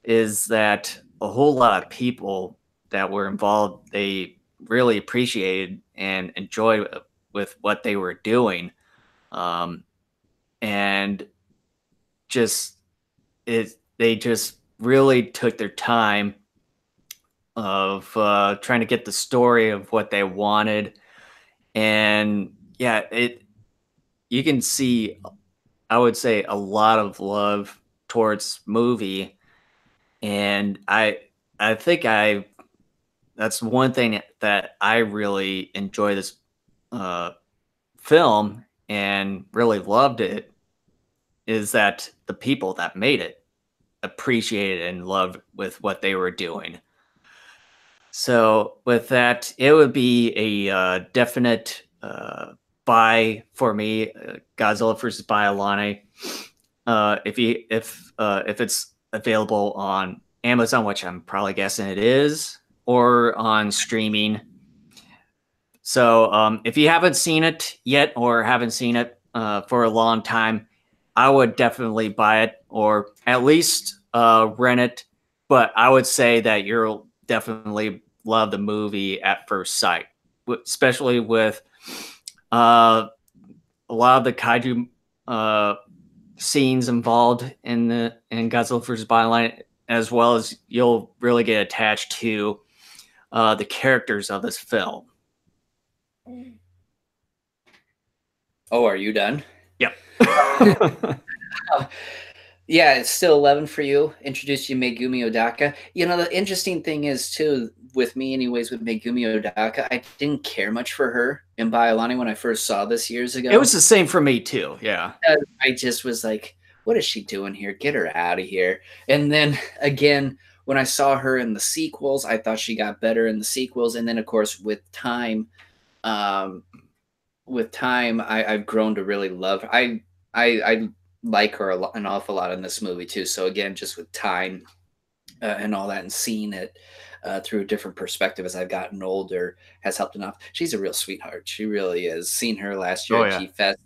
is that a whole lot of people that were involved, they really appreciated and enjoyed with what they were doing, um, and just they just really took their time of trying to get the story of what they wanted. And yeah, it you can see, I would say, a lot of love towards movie. And I think I that's one thing that I really enjoy this uh, film and really loved it, is that the people that made it appreciated and loved with what they were doing. So with that, it would be a definite buy for me. Godzilla versus Biollante. If it's available on Amazon, which I'm probably guessing it is, or on streaming. So if you haven't seen it yet, or haven't seen it for a long time, I would definitely buy it, or at least rent it. But I would say that you'll definitely love the movie at first sight, especially with a lot of the kaiju uh, scenes involved in Godzilla vs. Biollante, as well as you'll really get attached to the characters of this film. Oh, are you done? Yep. Yeah, it's still 11 for you. Introduced you Megumi Odaka. You know, the interesting thing is, too, with me, anyways, with Megumi Odaka, I didn't care much for her in Biollante when I first saw this years It ago. was the same for me too. Yeah. I just was like, what is she doing here? Get her out of here. And then again, when I saw her in the sequels, I thought she got better in the sequels. And then, of course, um, I've grown to really love her. I like her an awful lot in this movie too. So again, just with time and all that, and seeing it through a different perspective as I've gotten older has helped enough. She's a real sweetheart. She really is. Seen her last year Oh at yeah. G Fest.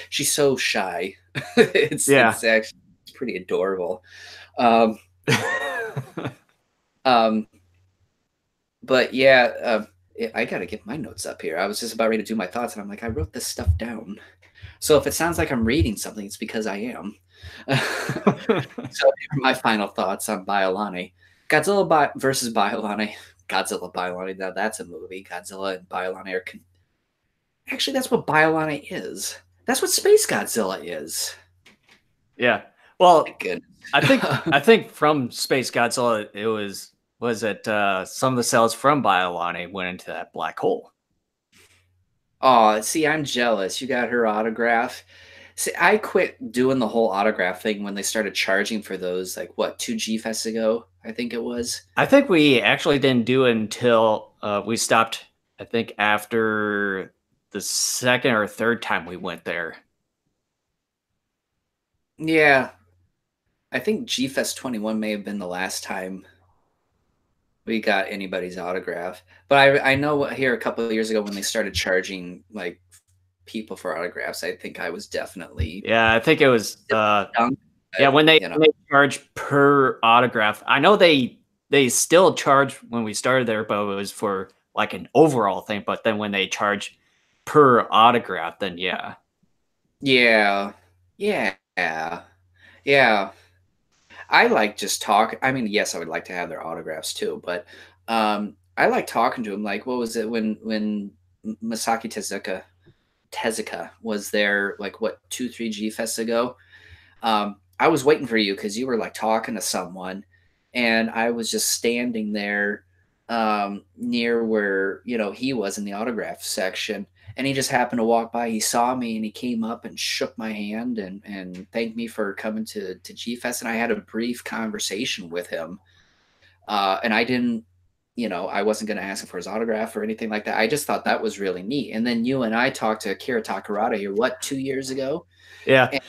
She's so shy. Yeah. It's actually it's pretty adorable. Um, um, but yeah, I got to get my notes up here. I was just about ready to do my thoughts, and I'm like, I wrote this stuff down. So if it sounds like I'm reading something, it's because I am. So my final thoughts on Biollante. Versus Biollante. Godzilla Biollante. Now that's a movie. Godzilla and Biollante are actually, that's what Biollante is. That's what Space Godzilla is. Yeah. My Well, goodness. I think from Space Godzilla, it was it some of the cells from Biollante went into that black hole. Oh, see, I'm jealous. You got her autograph. See, I quit doing the whole autograph thing when they started charging for those, like what, 2G Fests ago, I think it was. I think we actually didn't do it until we stopped. I think after the second or third time we went there. Yeah, I think G Fest 21 may have been the last time we got anybody's autograph. But I know here a couple of years ago when they started charging like people for autographs, I think I was definitely Yeah, I think it was. young, Yeah, but, you know. when they charge per autograph. I know they still charge when we started there, but it was for like an overall thing. But then when they charge per autograph, then yeah. Yeah. Yeah. Yeah. I like just talk. I mean, yes, I would like to have their autographs too, but I like talking to them. Like, what was it when Masaki Tezuka was there? Like, what 2, 3 G fests ago? I was waiting for you because you were like talking to someone, and I was just standing there near where he was in the autograph section, and he just happened to walk by. He saw me, and he came up and shook my hand and thanked me for coming to G Fest, and I had a brief conversation with him, and I didn't. I wasn't going to ask him for his autograph or anything like that. I just thought that was really neat. And then you and I talked to Akira Takarada here, what, 2 years ago? Yeah. And,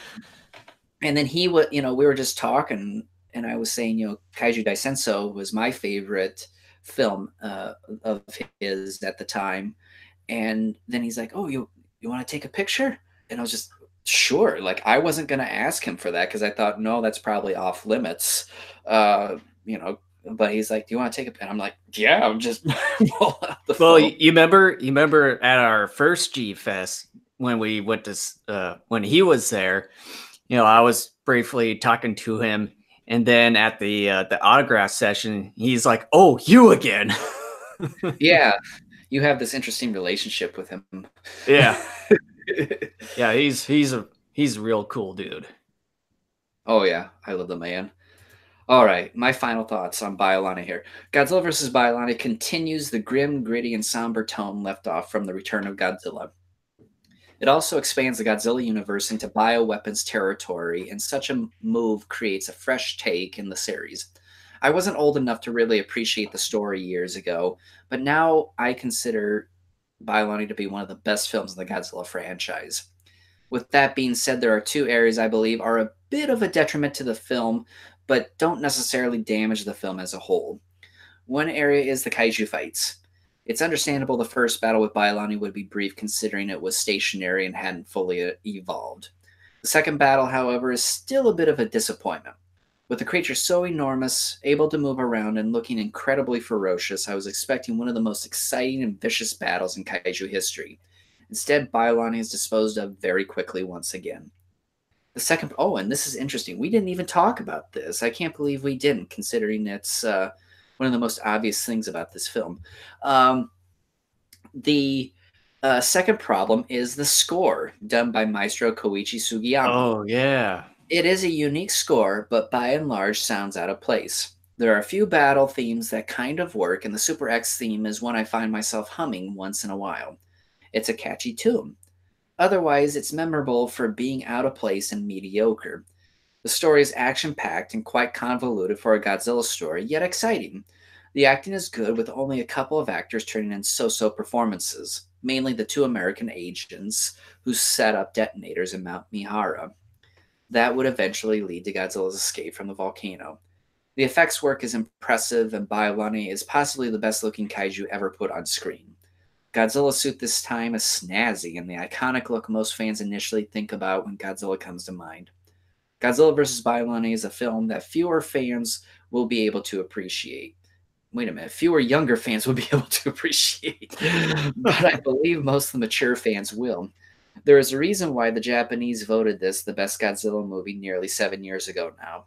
and then he would, we were just talking, and I was saying, Kaiju Daisenso was my favorite film of his at the time. And then he's like, "Oh, you want to take a picture?" And I was just sure. Like I wasn't going to ask him for that because I thought, no, that's probably off limits. Uh, you know, but he's like, "Do you want to take a?" And I'm like, "Yeah, I'm just pull out the Well, phone." you remember at our first G Fest when we went to when he was there. I was briefly talking to him, and then at the autograph session, he's like, "Oh, you again?" Yeah, you have this interesting relationship with him. Yeah, yeah. He's a real cool dude. Oh yeah, I love the man. All right, my final thoughts on Biollante here. Godzilla vs. Biollante continues the grim, gritty, and somber tone left off from the Return of Godzilla. It also expands the Godzilla universe into bioweapons territory, and such a move creates a fresh take in the series. I wasn't old enough to really appreciate the story years ago, but now I consider Biollante to be one of the best films in the Godzilla franchise. With that being said, there are two areas I believe are a bit of a detriment to the film, but don't necessarily damage the film as a whole. One area is the kaiju fights. It's understandable the first battle with Biollante would be brief considering it was stationary and hadn't fully evolved. The second battle, however, is still a bit of a disappointment. With the creature so enormous, able to move around, and looking incredibly ferocious, I was expecting one of the most exciting and vicious battles in kaiju history. Instead, Biollante is disposed of very quickly once again. The second, oh, and this is interesting. We didn't even talk about this. I can't believe we didn't, considering it's one of the most obvious things about this film. Um, the second problem is the score done by Maestro Koichi Sugiyama. Oh yeah. It is a unique score, but by and large sounds out of place. There are a few battle themes that kind of work, and the Super X theme is one I find myself humming once in a while. It's a catchy tune. Otherwise, it's memorable for being out of place and mediocre. The story is action packed and quite convoluted for a Godzilla story, yet exciting. The acting is good, with only a couple of actors turning in so so performances, mainly the two American agents who set up detonators in Mount Mihara. That would eventually lead to Godzilla's escape from the volcano. The effects work is impressive, and Biollante is possibly the best looking kaiju ever put on screen. Godzilla's suit this time is snazzy and the iconic look most fans initially think about when Godzilla comes to mind. Godzilla vs. Biollante is a film that fewer fans will be able to appreciate. Wait a minute, fewer younger fans will be able to appreciate, but I believe most of the mature fans will. There is a reason why the Japanese voted this the best Godzilla movie nearly 7 years ago now.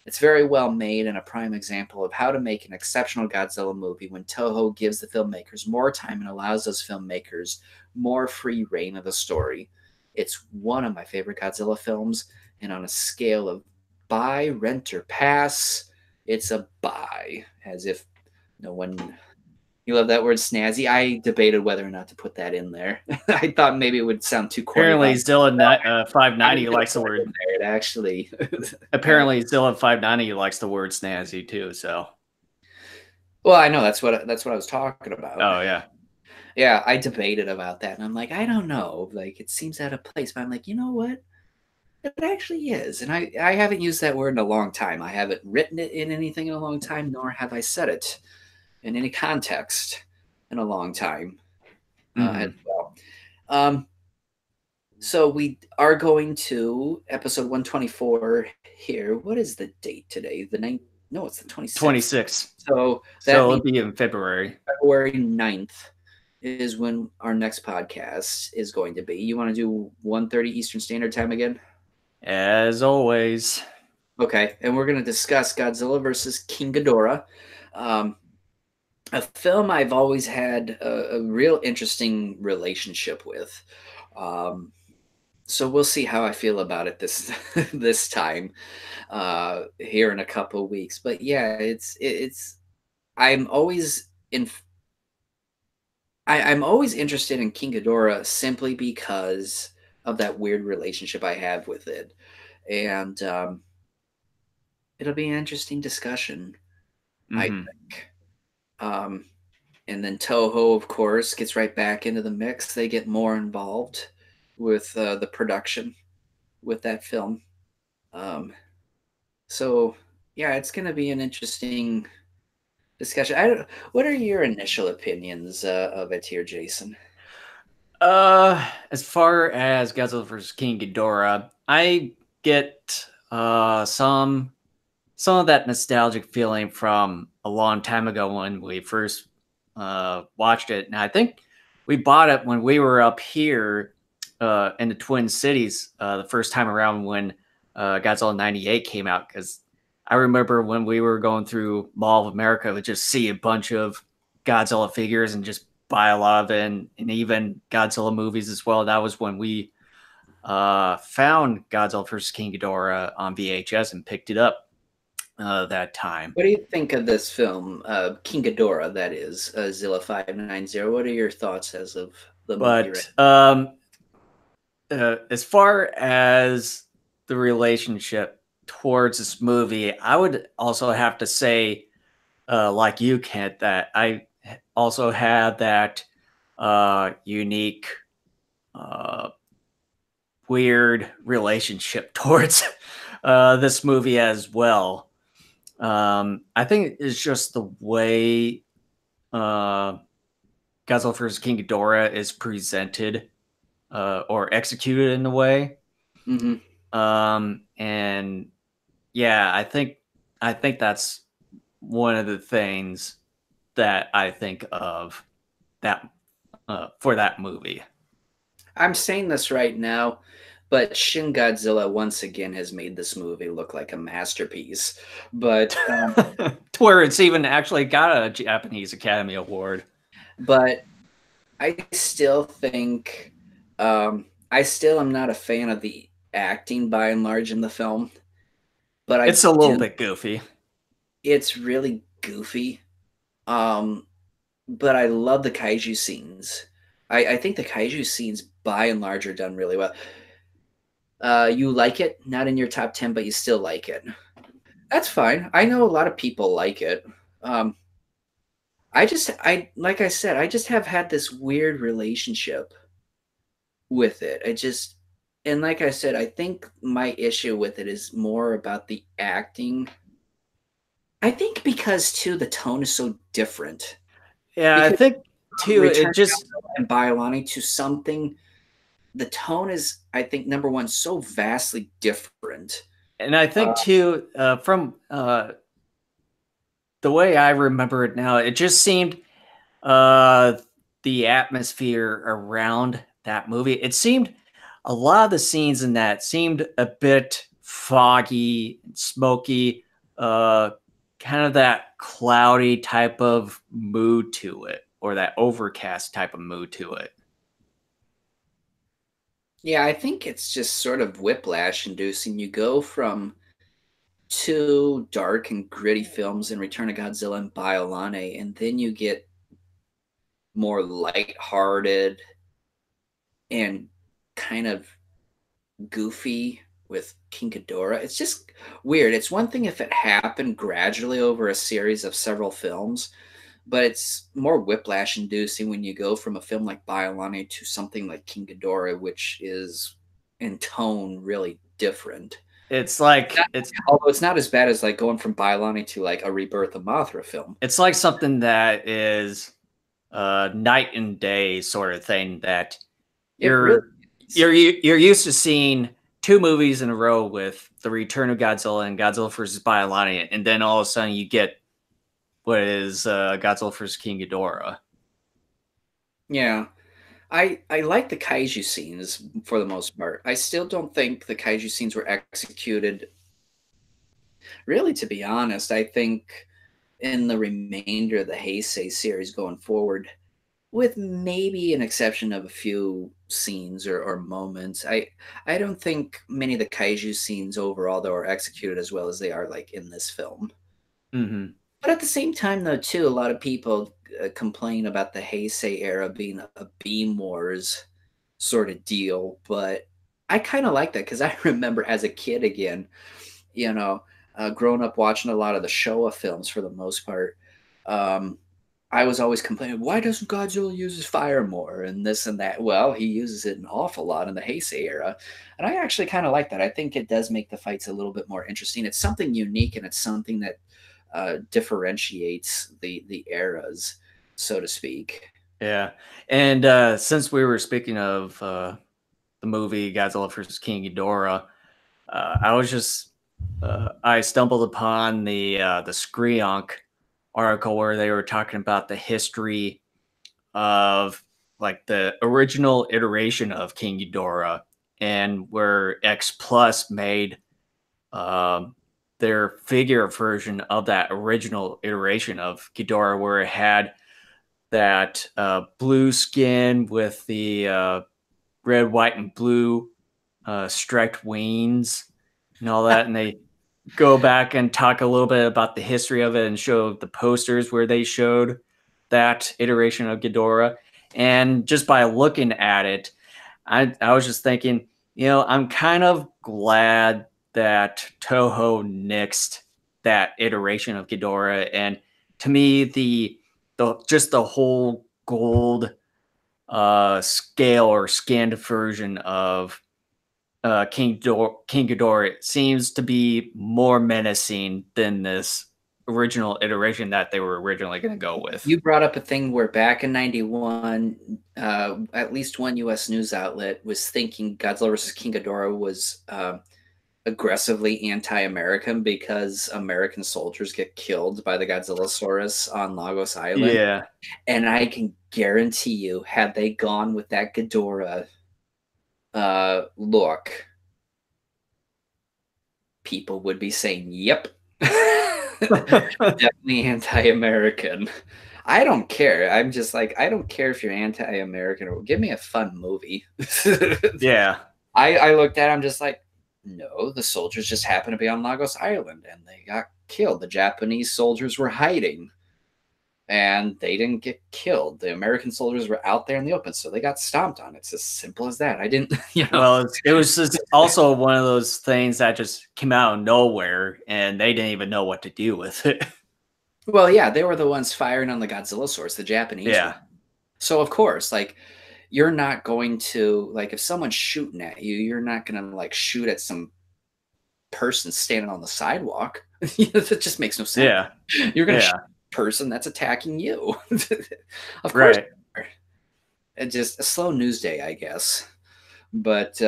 It's very well made and a prime example of how to make an exceptional Godzilla movie when Toho gives the filmmakers more time and allows those filmmakers more free reign of the story. It's one of my favorite Godzilla films, and on a scale of buy, rent, or pass, it's a buy. As if no one. You love that word snazzy? I debated whether or not to put that in there. I thought maybe it would sound too corny, Apparently, but Zilla I'm 590 gonna likes the put it in word. there. It actually. Apparently, Zilla 590 likes the word snazzy too. So, Well, I know that's what I was talking about. oh yeah. Yeah, I debated about that, and I'm like, I don't know, like it seems out of place, but I'm like, you know what? It actually is, and I haven't used that word in a long time. I haven't written it in anything in a long time, nor have I said it in any context in a long time as Hmm. well. Um, so we are going to episode 124 here. What is the date today? The ninth? No, it's the 26th. 26. So that So it'll means be in February. February 9th is when our next podcast is going to be. You want to do 1:30 Eastern Standard Time again? As always. Okay, and we're going to discuss Godzilla versus King Ghidorah, um, a film I've always had a real interesting relationship with. Um, so we'll see how I feel about it this this time here in a couple of weeks. But yeah, it's I'm always in I'm always interested in King Ghidorah simply because of that weird relationship I have with it, and it'll be an interesting discussion, I Hmm. think. Um, and then Toho, of course, gets right back into the mix. They get more involved with the production with that film. Um, so yeah, it's going to be an interesting discussion. What are your initial opinions of it here, Jason? As far as Godzilla vs. King Ghidorah, I get some of that nostalgic feeling from a long time ago when we first watched it. And I think we bought it when we were up here in the Twin Cities the first time around when Godzilla 98 came out. Because I remember when we were going through Mall of America, we just see a bunch of Godzilla figures and just buy a lot of it, and even Godzilla movies as well. That was when we found Godzilla vs. King Ghidorah on VHS and picked it up that time. What do you think of this film, King Ghidorah? That is Zilla 590. What are your thoughts as of the movie? Right? But as far as the relationship towards this movie, I would also have to say, like you, Kent, that I also had that unique, uh, weird relationship towards this movie as well. I think it's just the way uh, Godzilla vs. King Ghidorah is presented or executed in the way. Mm-hmm. And yeah, I think that's one of the things that I think of that for that movie. I'm saying this right now, but Shin Godzilla once again has made this movie look like a masterpiece. But To where it's even actually got a Japanese Academy Award. but I still think I still am not a fan of the acting by and large in the film. But I It's a little do. bit goofy. It's really goofy. Um, but I love the kaiju scenes. I think the kaiju scenes by and large are done really well. You like it, not in your top 10, but you still like it. That's fine. I know a lot of people like it. Um, I like I said, I just have had this weird relationship with it. And like I said, I think my issue with it is more about the acting. I think because too the tone is so different. Yeah, I Because think too. Return It of just Godzilla and Biollante to something, the tone is, I think, number one, so vastly different. and I Uh, think too from the way I remember it now, it just seemed uh, the atmosphere around that movie. It seemed a lot of the scenes in that seemed a bit foggy, smoky, uh, kind of that cloudy type of mood to it, or that overcast type of mood to it. yeah, I think it's just sort of whiplash inducing. You go from two dark and gritty films in Return of Godzilla and Biollante, and then you get more lighthearted and kind of goofy with King Ghidorah. It's just weird. It's one thing if it happened gradually over a series of several films, but it's more whiplash inducing when you go from a film like Biollante to something like King Ghidorah, which is in tone really different. It's like Not, although it's not as bad as like going from Biollante to like a Rebirth of Mothra film. it's like something that is night and day sort of thing that It really you're is. you're used to seeing two movies in a row with the Return of Godzilla and Godzilla vs. Biollante, and then all of a sudden you get what is Godzilla vs. King Ghidorah. Yeah. I like the kaiju scenes for the most part. I still don't think the kaiju scenes were executed really, to be honest. I think in the remainder of the Heisei series going forward, with maybe an exception of a few scenes or moments, I don't think many of the kaiju scenes overall though are executed as well as they are like in this film. Mm-hmm. But at the same time, though, too, a lot of people complain about the Heisei era being a Beam Wars sort of deal. But I kind of like that because I remember as a kid again, you know, growing up watching a lot of the Showa films for the most part. Um, I was always complaining, why doesn't Godzilla use his fire more and this and that? Well, he uses it an awful lot in the Heisei era. And I actually kind of like that. I think it does make the fights a little bit more interesting. It's something unique and it's something that differentiates the eras, so to speak. Yeah. And since we were speaking of the movie Godzilla vs. King Ghidorah, I was just I stumbled upon the Screonk article where they were talking about the history of like the original iteration of King Ghidorah, and where X Plus made um, their figure version of that original iteration of Ghidorah, where it had that blue skin with the red, white, and blue striped wings and all that. And they go back and talk a little bit about the history of it and show the posters where they showed that iteration of Ghidorah. And just by looking at it, I was just thinking, I'm kind of glad that Toho nixed that iteration of Ghidorah. And to me, the just the whole gold scale or scanned version of King Ghidorah seems to be more menacing than this original iteration that they were originally going to go with. You brought up a thing where back in '91, at least one U.S. news outlet was thinking Godzilla vs. King Ghidorah was aggressively anti-American because American soldiers get killed by the Godzillasaurus on Lagos Island. Yeah. And I can guarantee you, had they gone with that Ghidorah look, people would be saying, yep. Definitely anti-American. I don't care. I'm just like, I don't care if you're anti-American or give me a fun movie. Yeah. I looked at it, I'm just like, no, the soldiers just happened to be on Lagos Island and they got killed. The Japanese soldiers were hiding and they didn't get killed. The American soldiers were out there in the open, so they got stomped on. It's as simple as that. I didn't, Well, it was just also one of those things that just came out of nowhere and they didn't even know what to do with it. Well, yeah, they were the ones firing on the Godzillasaurus, the Japanese Yeah. one. So of course, like you're not going to like if someone's shooting at you, you're not going to like shoot at some person standing on the sidewalk. That just makes no sense. Yeah. You're going to Yeah. shoot a person that's attacking you. Of course. Right. It's just a slow news day, I guess. But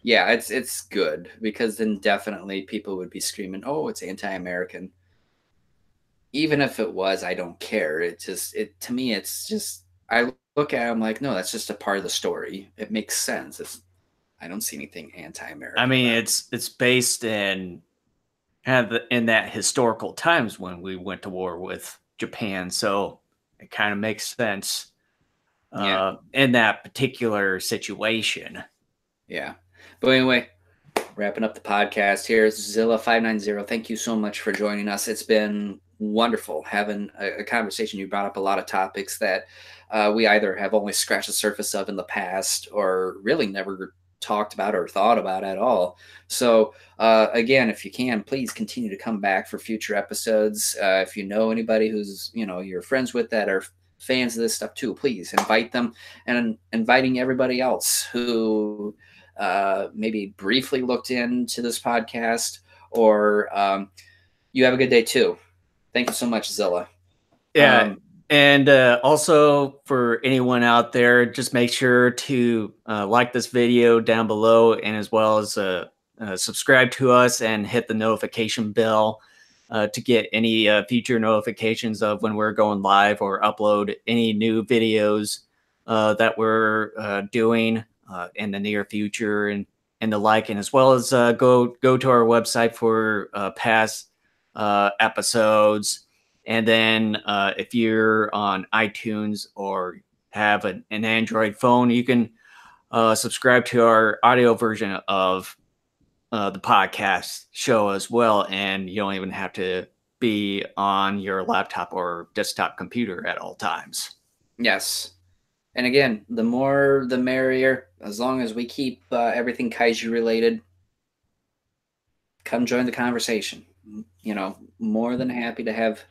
yeah, it's good because then definitely people would be screaming, "Oh, it's anti-American." Even if it was, I don't care. It to me, it's just I look at it, I'm like, no, that's just a part of the story. It makes sense. I don't see anything anti-American. I mean, about it's based in kind of in that historical times when we went to war with Japan, so it kind of makes sense it. Yeah, in that particular situation. yeah. But anyway, wrapping up the podcast here, Zilla590. Thank you so much for joining us. It's been wonderful having a conversation. You brought up a lot of topics that we either have only scratched the surface of in the past or really never talked about or thought about at all. So, again, if you can, please continue to come back for future episodes. If you know anybody who's, you're friends with that are fans of this stuff too, please invite them and inviting everybody else who maybe briefly looked into this podcast, or you have a good day too. Thank you so much, Zilla. Yeah. And also for anyone out there, just make sure to like this video down below and as well as subscribe to us and hit the notification bell to get any future notifications of when we're going live or upload any new videos that we're doing in the near future and the like, and as well as go to our website for past episodes. And then if you're on iTunes or have an Android phone, you can subscribe to our audio version of the podcast show as well. And you don't even have to be on your laptop or desktop computer at all times. Yes. And again, the more the merrier, as long as we keep everything kaiju related. Come join the conversation. More than happy to have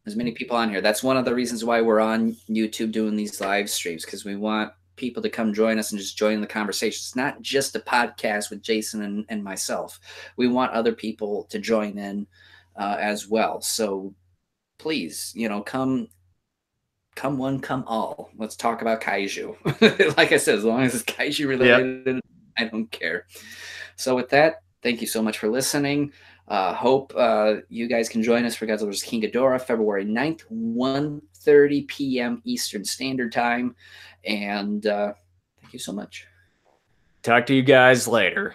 as many people on here. That's one of the reasons why we're on YouTube doing these live streams, because we want people to come join us and just join the conversation. It's not just a podcast with Jason and myself. We want other people to join in as well. So please, come one, come all. Let's talk about kaiju. Like I said, as long as it's kaiju related, yep. I don't care. So with that, thank you so much for listening. Hope you guys can join us for Godzilla vs. King Ghidorah, February 9th, 1:30 p.m. Eastern Standard Time. And thank you so much. Talk to you guys later.